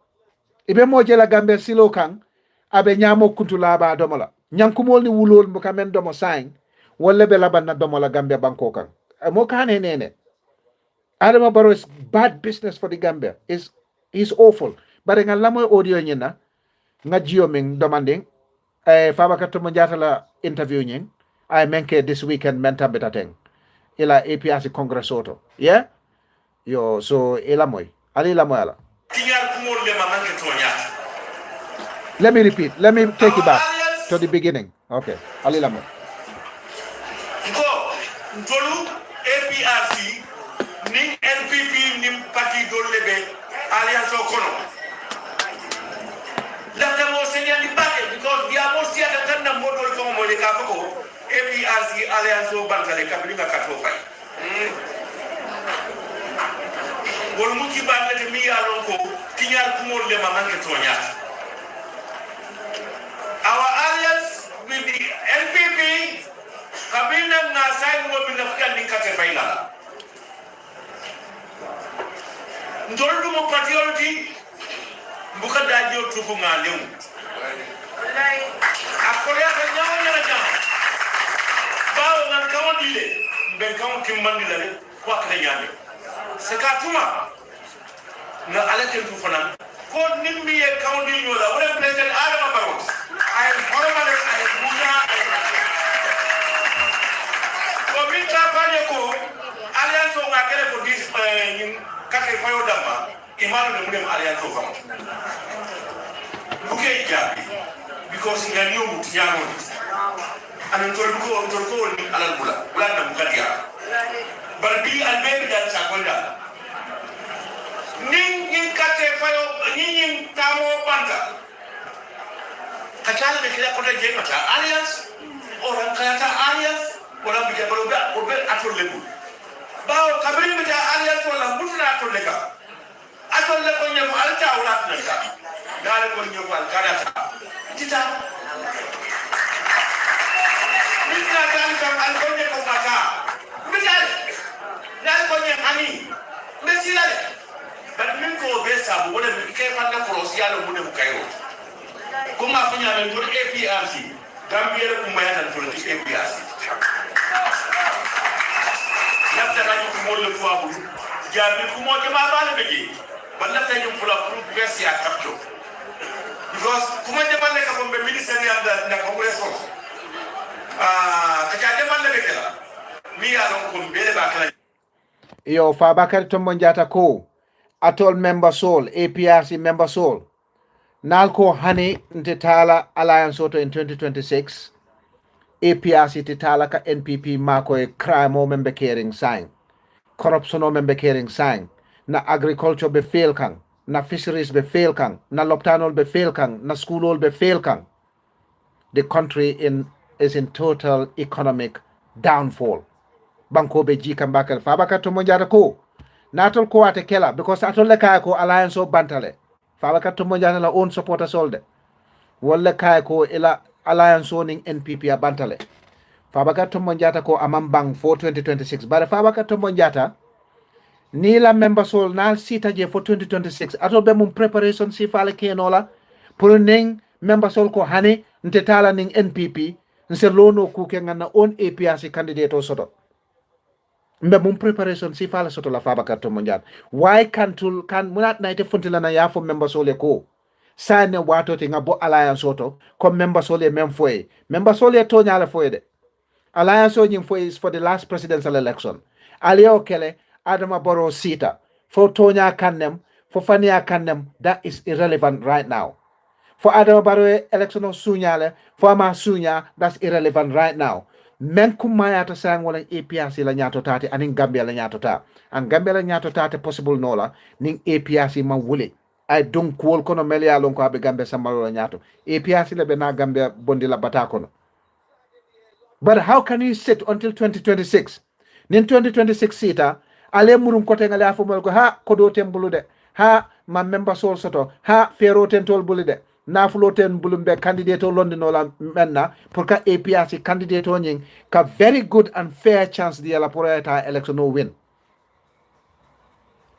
ibe mo jela Gambia silo kan abe nyamo kuntula ba domo la nyankumol ni wulol mo kamen domo sain wala be laban na domo la Gambia banko kan mo kane nene Adama Barrow is bad business for the Gambia. He's awful. But nga lamo audio nyina nga jio ming demanding Fabakary Tombong Jatta la interview nyin I menke this weekend menta betateng ila APRC Congress auto. Yeah? Yo so ila moy. Ali la moy ala. Let me repeat. Let me take it back to the beginning. Okay. Ali la moy. Go Ntolu APRC ning NPP nim parti dolebe alliance kono lafta mo senya di bake because dia mo sia da tan na modol ko mo le ka ko APRC alliance bantale ka bi nga kato fay wol mu ci bande de mi yalon ko tinyal ko mo le ma manke tonya our alliance with the NPP sai mo bi na fukan ni kate bayna ndoldu mo patriote buka dajo tufu ngalew wallahi akoya ka nyawo nyala jam bawo ngan kawon dile ben kawon timmandi la ko akla nyame sekatuma na alake tu fana ko nimmi e kawon dil nyola wala president adama baro ay hormale ay buja ko min ta pale ko alliance o ngakele ko dis kake fayo dama imanu ne munem alliance o fam buke jabi because ngani o mutiyano anan tolko ni alal bula na mukadiya barbi albe da chakonda nin kate fayo nin tamo banda kachala de kila kota jenga ta alliance orang kata alliance orang bikin berobat atur lebu bawo kabrin bita alliance wala mutuna atur leka atur leko nyamu alta ulat naka dale ko nyamu alkadata tita minta dale kam alkonye ko mata misal dale ko nyamu ani mesila but min ko be sabu wala mi kay fanda korosialo mune kayo kuma kunya men tur APRC Gambia ko mayatan tur APRC nafta rajo ko mo le fo abu jabi ko mo jama bala beji balla tay ñu fula pour versi a capto because kuma jama le ka bombe ministre ni anda na congresso ka jama le bekela mi ya don ko bele ba kala yo Fabakary Tombong Jatta ko atol member soul APRC member soul nalko hani nte tala alliance auto in 2026 APRC te tala ka NPP mako e crime o membe kering sang corruption o membe kering sang na agriculture be fail kang na fisheries be fail kang na loptanol be fail kang na schoolol be fail kang the country is in total economic downfall banko be ji kambakal Fabakary Tombong Jatta ko natol ko ate kela because atol le kay ko alliance o bantale Fabakary Tombong Jatta la own supporter solde wala kay ko ila alliance o ning NPP a bantale Fabakary Tombong Jatta ko amam bang for 2026 bare Fabakary Tombong Jatta ni la member sol na sita je for 2026 atol be mum preparation si fale kenola pour ning member sol ko hani nte tala ning NPP nse lono ku ke ngana on APRC candidate o soto mbe mum preparation si fala soto la Fabakary Tombong Jatta why kan munat naite funtila na ya fo member sole ko sane wato te ngabo alliance soto ko member sole mem foye member sole to nyala foye de alliance o nyim foye is for the last presidential election alio kele Adama Barrow sita for tonya kannem for fania kannem that is irrelevant right now for Adama Barrow election o sunyale for ma sunya that's irrelevant right now men kumayata sang wala APRC la nyato tate anin Gambia la nyato ta an Gambia la nyato tate possible nola ning APRC man wuli ay don kuol kono melia lon ko abe Gambia samalo la nyato APRC le be na Gambia bondi la bata kono but how can you sit until 2026 nin 2026 sita ale murum kote ngale afumol ko ha kodo tembulu de ha ma member sol soto ha fero tentol bulu de nafulo ten bulumbe candidate o londino la menna pour ka APRC candidate o nying ka very good and fair chance the la pour eta election no win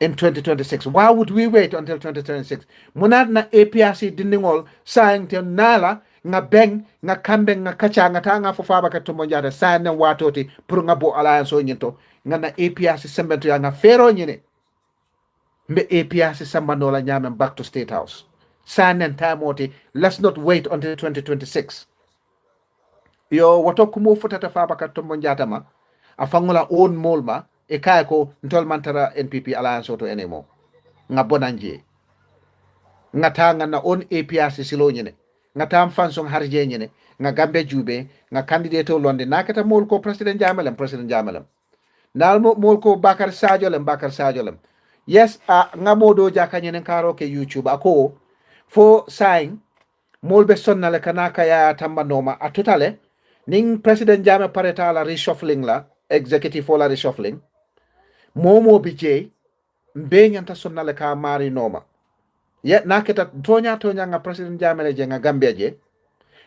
in 2026 why would we wait until 2026 munat na APRC dindingol sayang te nala nga beng nga kambe nga kacha nga tanga fo Fabakary Tombong Jatta sayne watoti pour nga bo alliance o nyinto nga na APRC sembento ya nga fero nyine mbe APRC sambano la nyame back to State House San Tamoti, let's not wait until 2026. Yo wato kumo futata Fabakary Tombong Jatta ma afangula own molma e kay ko ntol mantara NPP alliance auto anymore. Nga bonanje. Nga tanga na own APRC silo nyene. Nga tam fansong harje nyene. Nga gambe jube nga candidate o London nakata mol ko president Jammeh. Nal mol ko Bakar Sadio lem. Yes, nga modo jaka nyene karo ke YouTube ako fo sign molbe sonnale kanaka ya tamba noma a totale ning president Jammeh pareta la reshuffling la executive la reshuffling momo bije mbe nyanta sonnale ka mari noma ye naketa tonya nga president Jammeh le je nga Gambia je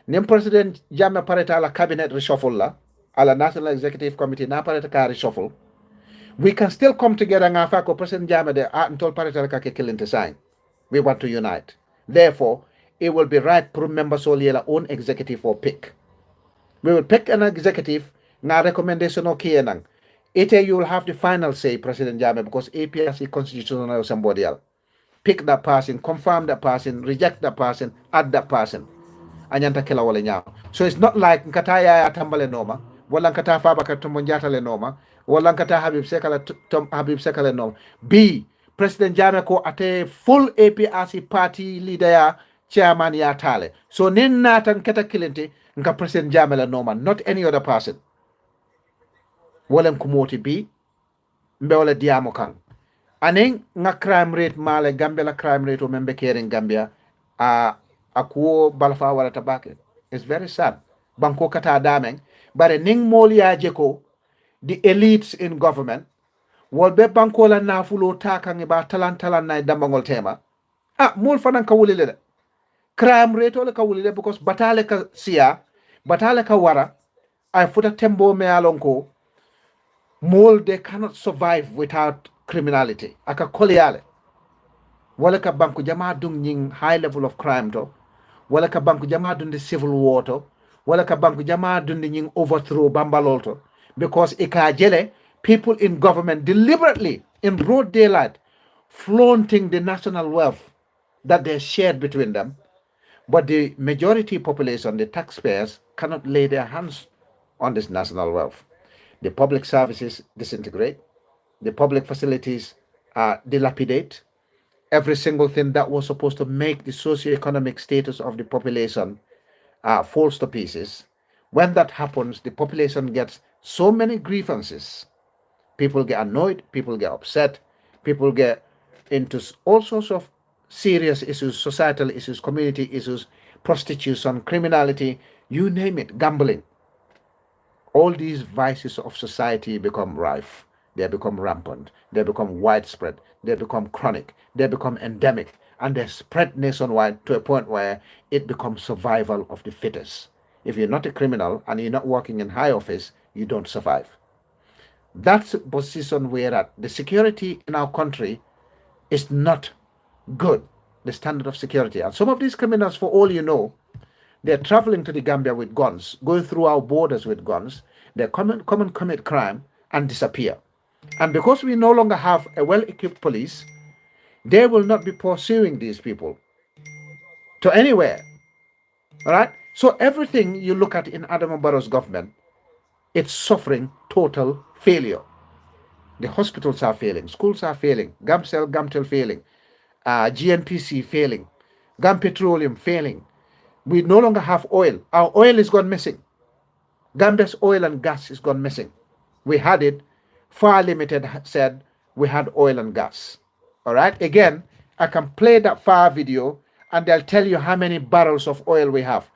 nim president Jammeh pareta la cabinet reshuffle la ala National Executive Committee na pareta ka reshuffle, we can still come together nga fa ko President Jammeh de ntol pareta ka ke kilinte sign. We want to unite. Therefore, it will be right for members of the own executive or pick. We will pick an executive, na recommendation o kienang. Ite you will have the final say, President Jammeh, because APRC constitutional or somebody else. Pick that person, confirm that person, reject that person, add that person. Anyanta kila wale nyao. So it's not like nkata ya tambale noma, wala nkata Fabakary Tombong le noma, wala nkata Habib Sekale noma. B, President Jammeh ko ate full APRC party leader ya chairman ya tale. So nin natan keta kilente nka President Jammeh le noma, not any other person. Wala kumoti B, mbe wala diamo kang. Aning nga crime rate male Gambia la crime rate o membe kering Gambia akuo balfa wala tabake. It's very sad. Banko kata dameng bare ning molia jeko the elites in government wolbe banko la nafulo taka ngi ba talan na dambangol tema mol fanan ka wulile de crime rate wala ka wulile because batale ka siya batale ka wara ay futa tembo me alonko mol they cannot survive without criminality aka koliale wala ka banku jama dung nying high level of crime to wala ka banku jama dundi civil war to wala ka banku jama dundi nying overthrow bambalol to because ika jele people in government deliberately in broad daylight flaunting the national wealth that they shared between them, but the majority population, the taxpayers, cannot lay their hands on this national wealth. The public services disintegrate, the public facilities dilapidate. Every single thing that was supposed to make the socio-economic status of the population falls to pieces. When that happens, the population gets so many grievances. People get annoyed, people get upset, people get into all sorts of serious issues, societal issues, community issues, prostitution, criminality, you name it, gambling. All these vices of society become rife. They become rampant. They become widespread. They become chronic. They become endemic. And they spread nationwide to a point where it becomes survival of the fittest. If you're not a criminal and you're not working in high office, you don't survive. That's the position we're at. The security in our country is not good, the standard of security. And some of these criminals, for all you know, they're traveling to the Gambia with guns, going through our borders with guns. They come and commit crime and disappear. And because we no longer have a well-equipped police, they will not be pursuing these people to anywhere. All right? So everything you look at in Adama Barrow's government, it's suffering total failure. The hospitals are failing, schools are failing, Gamtel failing, GNPC failing, Gam Petroleum failing. We no longer have oil. Our oil is gone missing. Gambia's oil and gas is gone missing. We had it. Far Limited said we had oil and gas. All right. Again, I can play that far video and they'll tell you how many barrels of oil we have.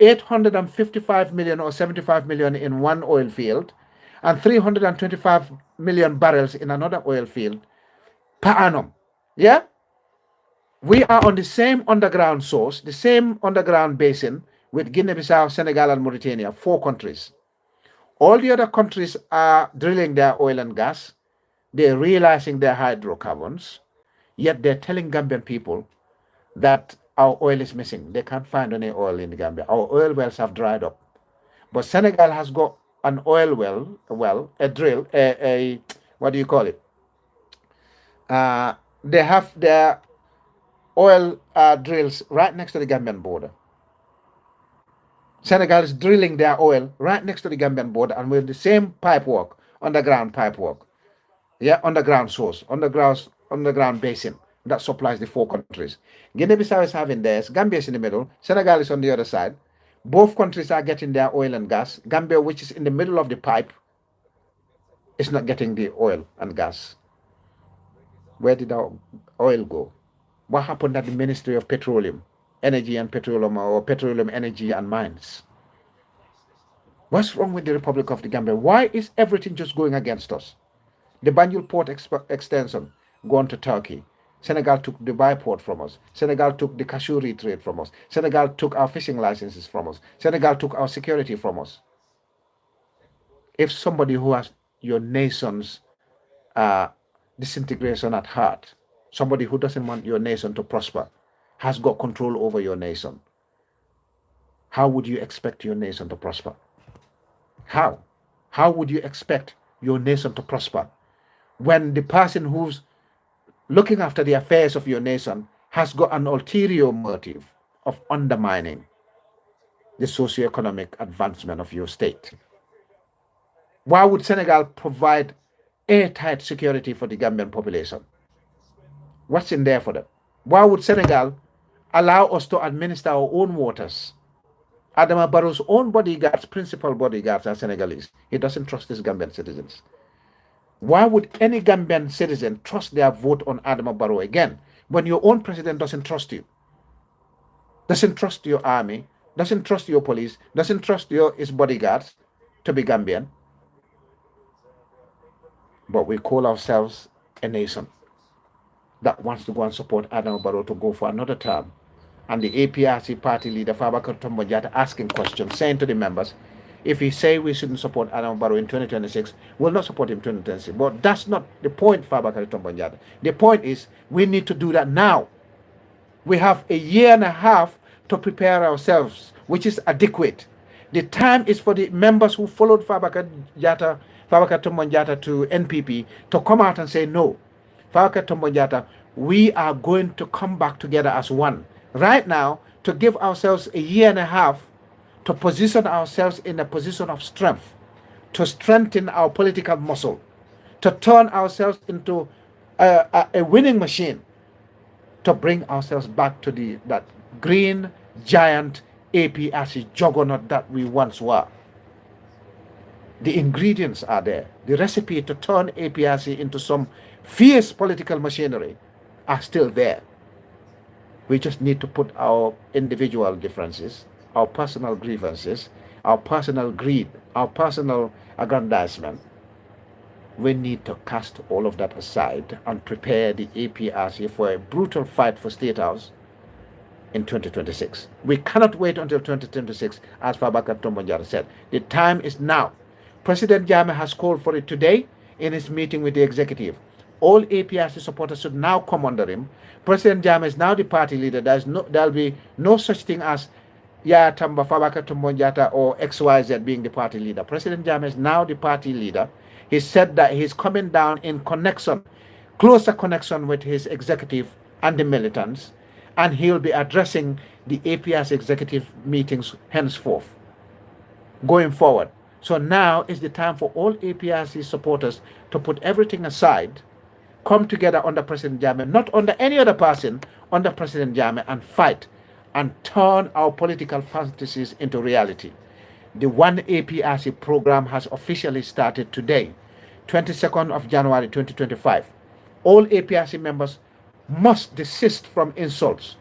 855 million or 75 million in one oil field and 325 million barrels in another oil field per annum. Yeah? We are on the same underground source, the same underground basin with Guinea-Bissau, Senegal, and Mauritania, 4 countries. All the other countries are drilling their oil and gas. They're realizing their hydrocarbons, yet they're telling Gambian people that our oil is missing. They can't find any oil in the Gambia. Our oil wells have dried up. But Senegal has got an oil a drill, what do you call it? They have their oil drills right next to the Gambian border. Senegal is drilling their oil right next to the Gambian border and with the same pipe work, underground pipe work. Yeah, underground source, underground basin that supplies the 4 countries. Guinea-Bissau is having theirs, Gambia is in the middle, Senegal is on the other side. Both countries are getting their oil and gas. Gambia, which is in the middle of the pipe, is not getting the oil and gas. Where did our oil go? What happened at the Ministry of Petroleum, Energy and Petroleum, or Petroleum, Energy and Mines? What's wrong with the Republic of the Gambia? Why is everything just going against us? The Banjul port extension gone to Turkey. Senegal took the Dubai port from us. Senegal took the Kashuri trade from us. Senegal took our fishing licenses from us. Senegal took our security from us. if somebody who has your nation's uh, disintegration at heart, somebody who doesn't want your nation to prosper, has got control over your nation, how would you expect your nation to prosper? How? How would you expect your nation to prosper when the person who's looking after the affairs of your nation has got an ulterior motive of undermining the socio-economic advancement of your state? Why would Senegal provide airtight security for the Gambian population? What's in there for them? Why would Senegal allow us to administer our own waters? Adama Barrow's own bodyguards, principal bodyguards, are Senegalese. He doesn't trust his Gambian citizens. Why would any Gambian citizen trust their vote on Adama Barrow again when your own president doesn't trust you? Doesn't trust your army, doesn't trust your police, doesn't trust his bodyguards to be Gambian. But we call ourselves a nation that wants to go and support Adama Barrow to go for another term. And the APRC party leader, Fabakary Tombong asking questions, saying to the members, if he say we shouldn't support Adama Barrow in 2026, we'll not support him in 2026. But that's not the point, Fabakary Tombong. The point is we need to do that now. We have a year and a half to prepare ourselves, which is adequate. The time is for the members who followed Fabakary Tombong to NPP to come out and say, no, Fabakary Tombong, we are going to come back together as one. Right now, to give ourselves a year and a half to position ourselves in a position of strength, to strengthen our political muscle, to turn ourselves into a winning machine, to bring ourselves back to that green giant APRC juggernaut that we once were. The ingredients are there. The recipe to turn APRC into some fierce political machinery are still there. We just need to put our individual differences, our personal grievances, our personal greed, our personal aggrandizement. We need to cast all of that aside and prepare the APRC for a brutal fight for State House in 2026. We cannot wait until 2026, as Fabakary Tombong said. The time is now. President Jammeh has called for it today in his meeting with the executive. All APRC supporters should now come under him. President Jammeh is now the party leader. There'll be no such thing as Tamba Fabakary Tombong or XYZ being the party leader. President Jammeh is now the party leader. He said that he's coming down in connection, closer connection with his executive and the militants, and he'll be addressing the APRC executive meetings henceforth, going forward. So now is the time for all APRC supporters to put everything aside, come together under President Jammeh, not under any other person, under President Jammeh, and fight and turn our political fantasies into reality. The One APRC program has officially started today, 22nd of January 2025. All APRC members must desist from insults,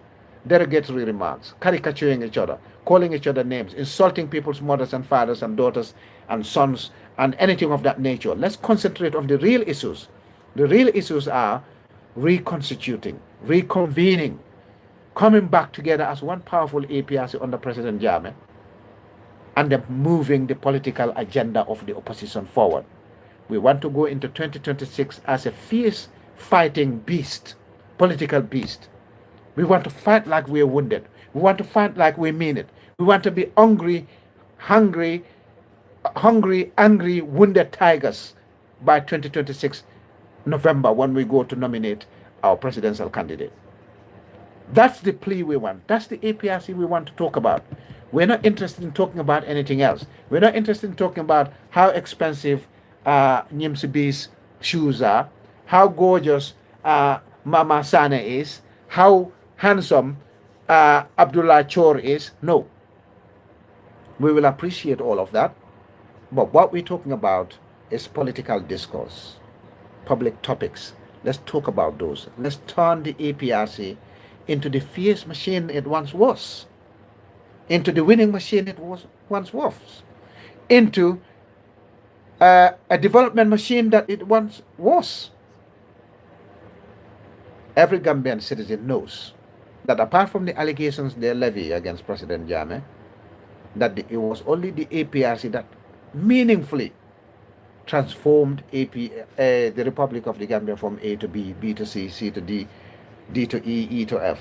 derogatory remarks, caricaturing each other, calling each other names, insulting people's mothers and fathers and daughters and sons and anything of that nature. Let's concentrate on the real issues. The real issues are reconstituting, reconvening, coming back together as one powerful APRC under President Jammeh, and then moving the political agenda of the opposition forward. We want to go into 2026 as a fierce fighting beast, political beast. We want to fight like we're wounded. We want to fight like we mean it. We want to be hungry, angry, wounded tigers by 2026 November when we go to nominate our presidential candidate. That's the plea we want. That's the APRC we want to talk about. We're not interested in talking about anything else. We're not interested in talking about how expensive Nyimsibi's shoes are, how gorgeous Mama Sane is, how handsome Abdullah Chor is. No. We will appreciate all of that. But what we're talking about is political discourse, public topics. Let's talk about those. Let's turn the APRC into the fierce machine it once was, into the winning machine it once was, into a development machine that it once was. Every Gambian citizen knows that apart from the allegations they levy against President Jammeh, that it was only the APRC that meaningfully transformed the Republic of the Gambia from A to B, B to C, C to D, D to E, E to F.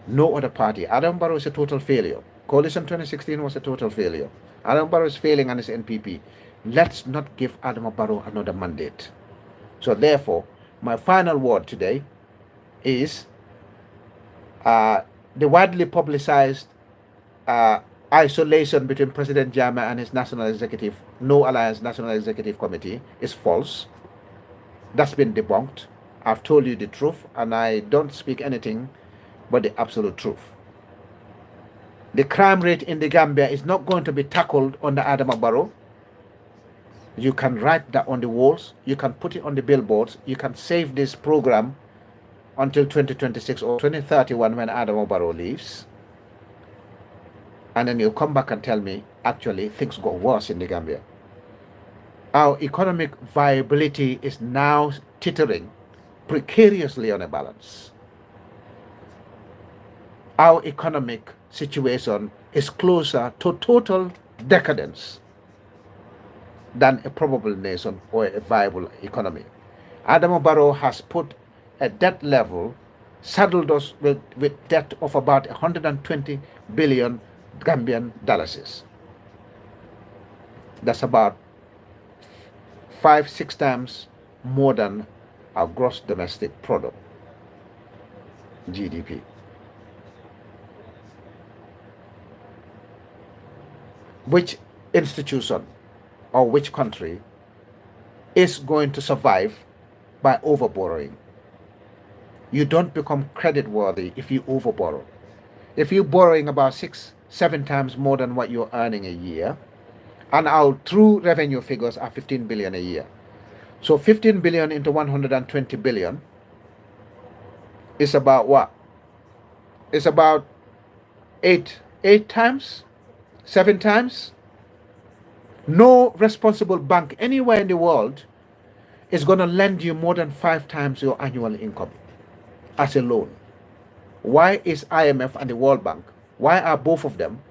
No other party. Adam Barrow is a total failure. Coalition 2016 was a total failure. Adam Barrow is failing on his NPP. Let's not give Adam Barrow another mandate. So therefore, my final word today is the widely publicized isolation between President Jammeh and his National Executive, No Alliance National Executive Committee is false. That's been debunked. I've told you the truth, and I don't speak anything but the absolute truth. The crime rate in the Gambia is not going to be tackled under Adama Barrow. You can write that on the walls, you can put it on the billboards, you can save this program until 2026 or 2031 when Adama Barrow leaves. And then you'll come back and tell me, actually, things got worse in the Gambia. Our economic viability is now teetering precariously on a balance. Our economic situation is closer to total decadence than a probable nation or a viable economy. Adama Barrow has put a debt level, saddled us with debt of about 120 billion Gambian dollars. That's about 5-6 times more than our gross domestic product, GDP. Which institution or which country is going to survive by overborrowing? You don't become credit worthy if you overborrow. If you're borrowing about 6-7 times more than what you're earning a year, and our true revenue figures are 15 billion a year. So 15 billion into 120 billion is about what? It's about 8 times, 7 times. No responsible bank anywhere in the world is going to lend you more than 5 times your annual income as a loan. Why is IMF and the World Bank, why are both of them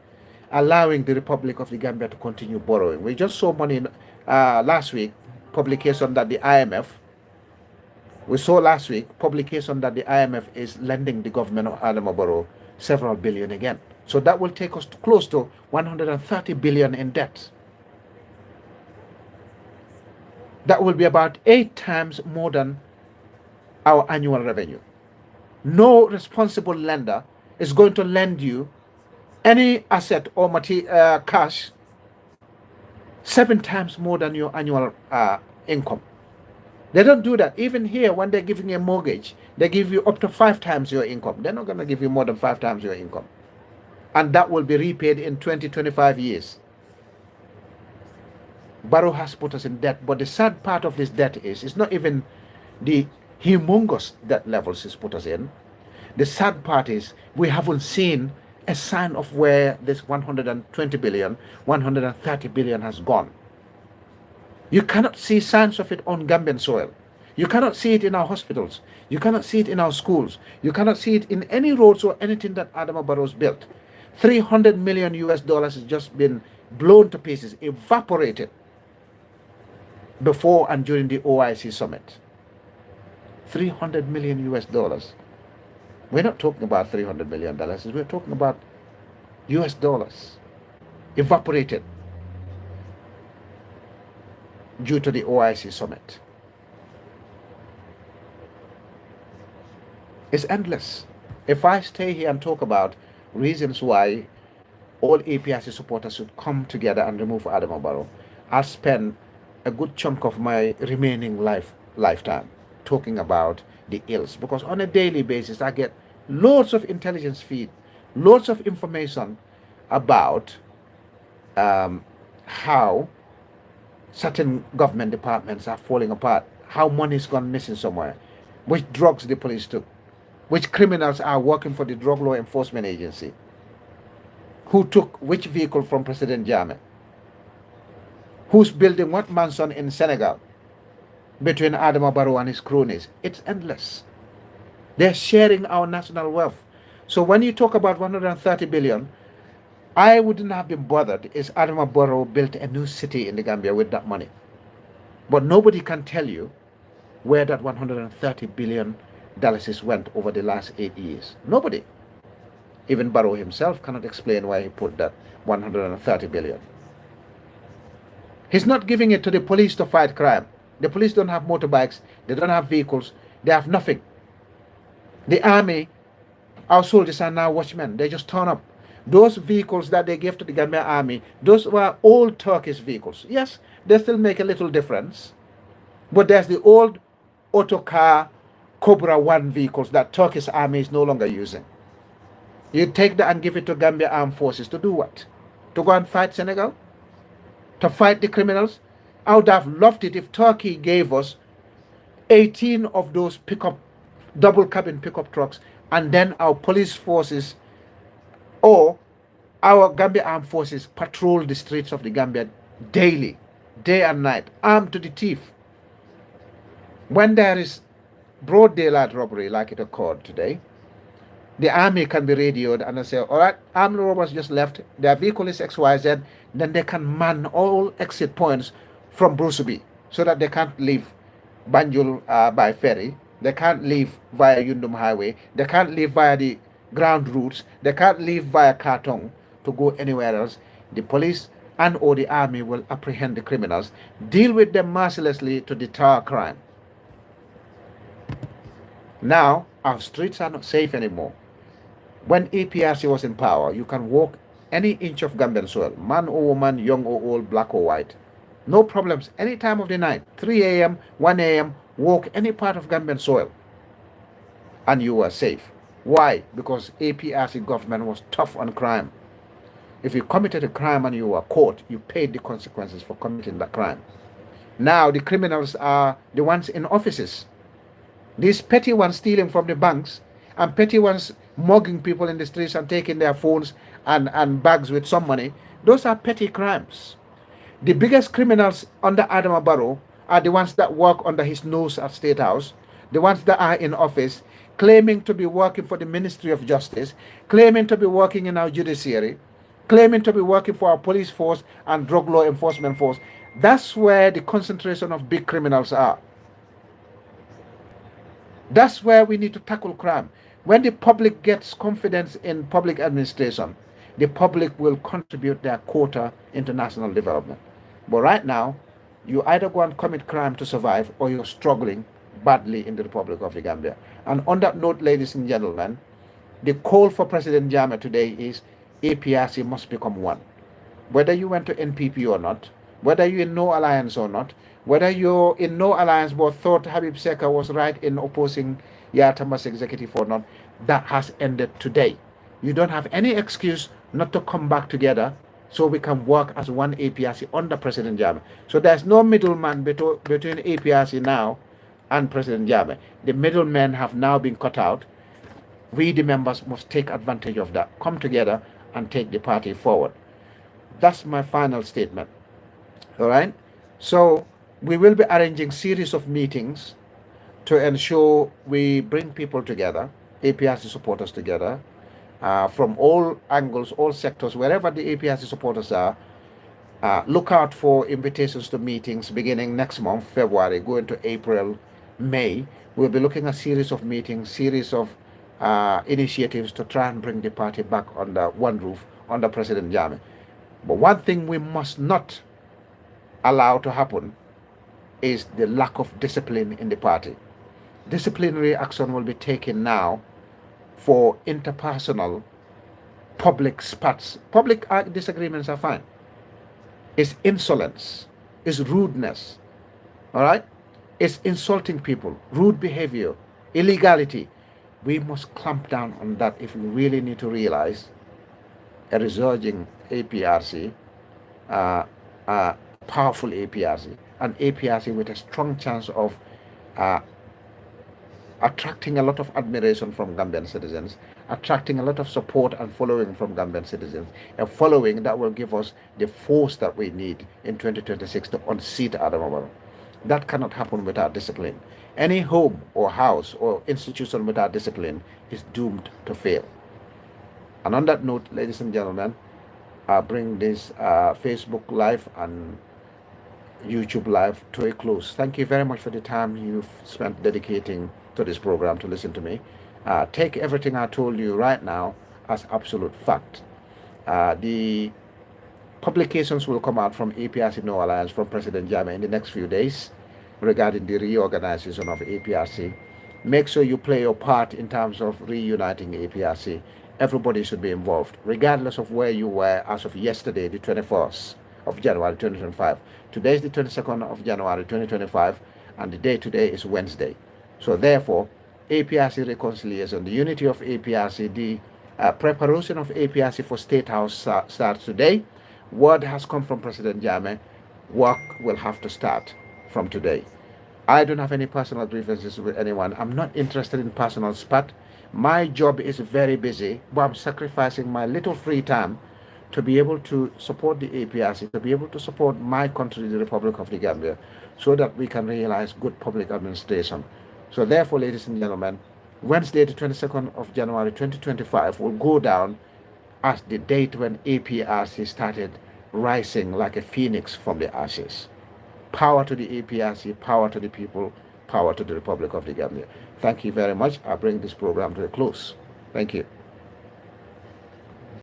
allowing the Republic of the Gambia to continue borrowing? We just saw money last week, publication that the IMF, we saw last week, publication that the IMF is lending the government of Adama Barrow several billion again. So that will take us to close to 130 billion in debt. That will be about 8 times more than our annual revenue. No responsible lender is going to lend you any asset or cash 7 times more than your annual income. They don't do that. Even here, when they're giving you a mortgage, they give you up to 5 times your income. They're not going to give you more than 5 times your income. And that will be repaid in 20-25 years. Barrow has put us in debt, but the sad part of this debt is, it's not even the humongous debt levels it's put us in. The sad part is we haven't seen a sign of where this 120 billion, 130 billion has gone. You cannot see signs of it on Gambian soil. You cannot see it in our hospitals. You cannot see it in our schools. You cannot see it in any roads or anything that Adama Barrow's built. 300 million US dollars has just been blown to pieces, evaporated before and during the OIC summit. 300 million US dollars. We're not talking about $300 million. We're talking about US dollars evaporated due to the OIC summit. It's endless. If I stay here and talk about reasons why all APRC supporters should come together and remove Adama Barrow, I'll spend a good chunk of my remaining lifetime talking about the ills, because on a daily basis I get loads of intelligence feed, loads of information about how certain government departments are falling apart, how money's gone missing somewhere, which drugs the police took, which criminals are working for the Drug Law Enforcement Agency, who took which vehicle from President Jammeh, who's building what mansion in Senegal between Adama Barrow and his cronies. It's endless. They're sharing our national wealth. So when you talk about 130 billion, I wouldn't have been bothered if Adama Barrow built a new city in the Gambia with that money. But nobody can tell you where that $130 billion went over the last 8 years. Nobody. Even Barrow himself cannot explain why he put that 130 billion. He's not giving it to the police to fight crime. The police don't have motorbikes, they don't have vehicles, they have nothing. The army, our soldiers are now watchmen. They just turn up. Those vehicles that they gave to the Gambia army, those were old Turkish vehicles. Yes, they still make a little difference. But there's the old Otokar Cobra 1 vehicles that Turkish army is no longer using. You take that and give it to Gambia armed forces to do what? To go and fight Senegal? To fight the criminals? I would have loved it if Turkey gave us 18 of those double cabin pickup trucks, and then our police forces or our Gambia armed forces patrol the streets of the Gambia daily, day and night, armed to the teeth. When there is broad daylight robbery like it occurred today, the army can be radioed and they say, all right, armed robbers just left, their vehicle is XYZ, then they can man all exit points from Brusubi so that they can't leave Banjul by ferry, they can't leave via Yundum Highway, they can't leave via the ground routes, they can't leave via Kartong to go anywhere else. The police and or the army will apprehend the criminals, deal with them mercilessly to deter crime. Now, our streets are not safe anymore. When APRC was in power, you can walk any inch of Gambian soil, man or woman, young or old, black or white. No problems, any time of the night, 3 a.m., 1 a.m., walk any part of Gambian soil. And you were safe. Why? Because APRC government was tough on crime. If you committed a crime and you were caught, you paid the consequences for committing that crime. Now the criminals are the ones in offices. These petty ones stealing from the banks and petty ones mugging people in the streets and taking their phones and bags with some money, those are petty crimes. The biggest criminals under Adama Barrow are the ones that work under his nose at State House, the ones that are in office, claiming to be working for the Ministry of Justice, claiming to be working in our judiciary, claiming to be working for our police force and drug law enforcement force. That's where the concentration of big criminals are. That's where we need to tackle crime. When the public gets confidence in public administration, the public will contribute their quota into national development. But right now, you either go and commit crime to survive or you're struggling badly in the Republic of the Gambia. And on that note, ladies and gentlemen, the call for President Jammeh today is APRC must become one. Whether you went to NPP or not, whether you're in no alliance or not, whether you're in no alliance but thought Habib Seka was right in opposing Yatamas executive or not, that has ended today. You don't have any excuse not to come back together so we can work as one APRC under President Jammeh. So there's no middleman between APRC now and President Jammeh. The middlemen have now been cut out. We, the members, must take advantage of that, come together and take the party forward. That's my final statement. All right? So we will be arranging series of meetings to ensure we bring people together, APRC supporters together, from all angles, all sectors, wherever the APRC supporters are. Look out for invitations to meetings beginning next month, February, going to April, May. We'll be looking at a series of meetings, series of initiatives to try and bring the party back under one roof, under President Jammeh. But one thing we must not allow to happen is the lack of discipline in the party. Disciplinary action will be taken now for interpersonal public spats. Public disagreements are fine. It's insolence, it's rudeness, all right? It's insulting people, rude behavior, illegality. We must clamp down on that if we really need to realize a resurging APRC, powerful APRC, an APRC with a strong chance of attracting a lot of admiration from Gambian citizens, attracting a lot of support and following from Gambian citizens, a following that will give us the force that we need in 2026 to unseat Adama Barrow. That cannot happen without discipline. Any home or house or institution without discipline is doomed to fail. And on that note, ladies and gentlemen, bring this Facebook Live and YouTube Live to a close. Thank you very much for the time you've spent dedicating to this program to listen to me. Take everything I told you right now as absolute fact. The publications will come out from APRC No Alliance from President Jammeh in the next few days regarding the reorganization of APRC. Make sure you play your part in terms of reuniting APRC. Everybody should be involved, regardless of where you were as of yesterday, the 21st of January 2025. Today is the 22nd of January 2025, and the day today is Wednesday. So therefore, APRC reconciliation, the unity of APRC, the preparation of APRC for State House starts today. Word has come from President Jammeh. Work will have to start from today. I don't have any personal grievances with anyone. I'm not interested in personal spat. My job is very busy, but I'm sacrificing my little free time to be able to support the APRC, to be able to support my country, the Republic of the Gambia, so that we can realize good public administration. So therefore, ladies and gentlemen, Wednesday, the 22nd of January 2025 will go down as the date when APRC started rising like a phoenix from the ashes. Power to the APRC, power to the people, power to the Republic of the Gambia. Thank you very much. I bring this program to a close. Thank you.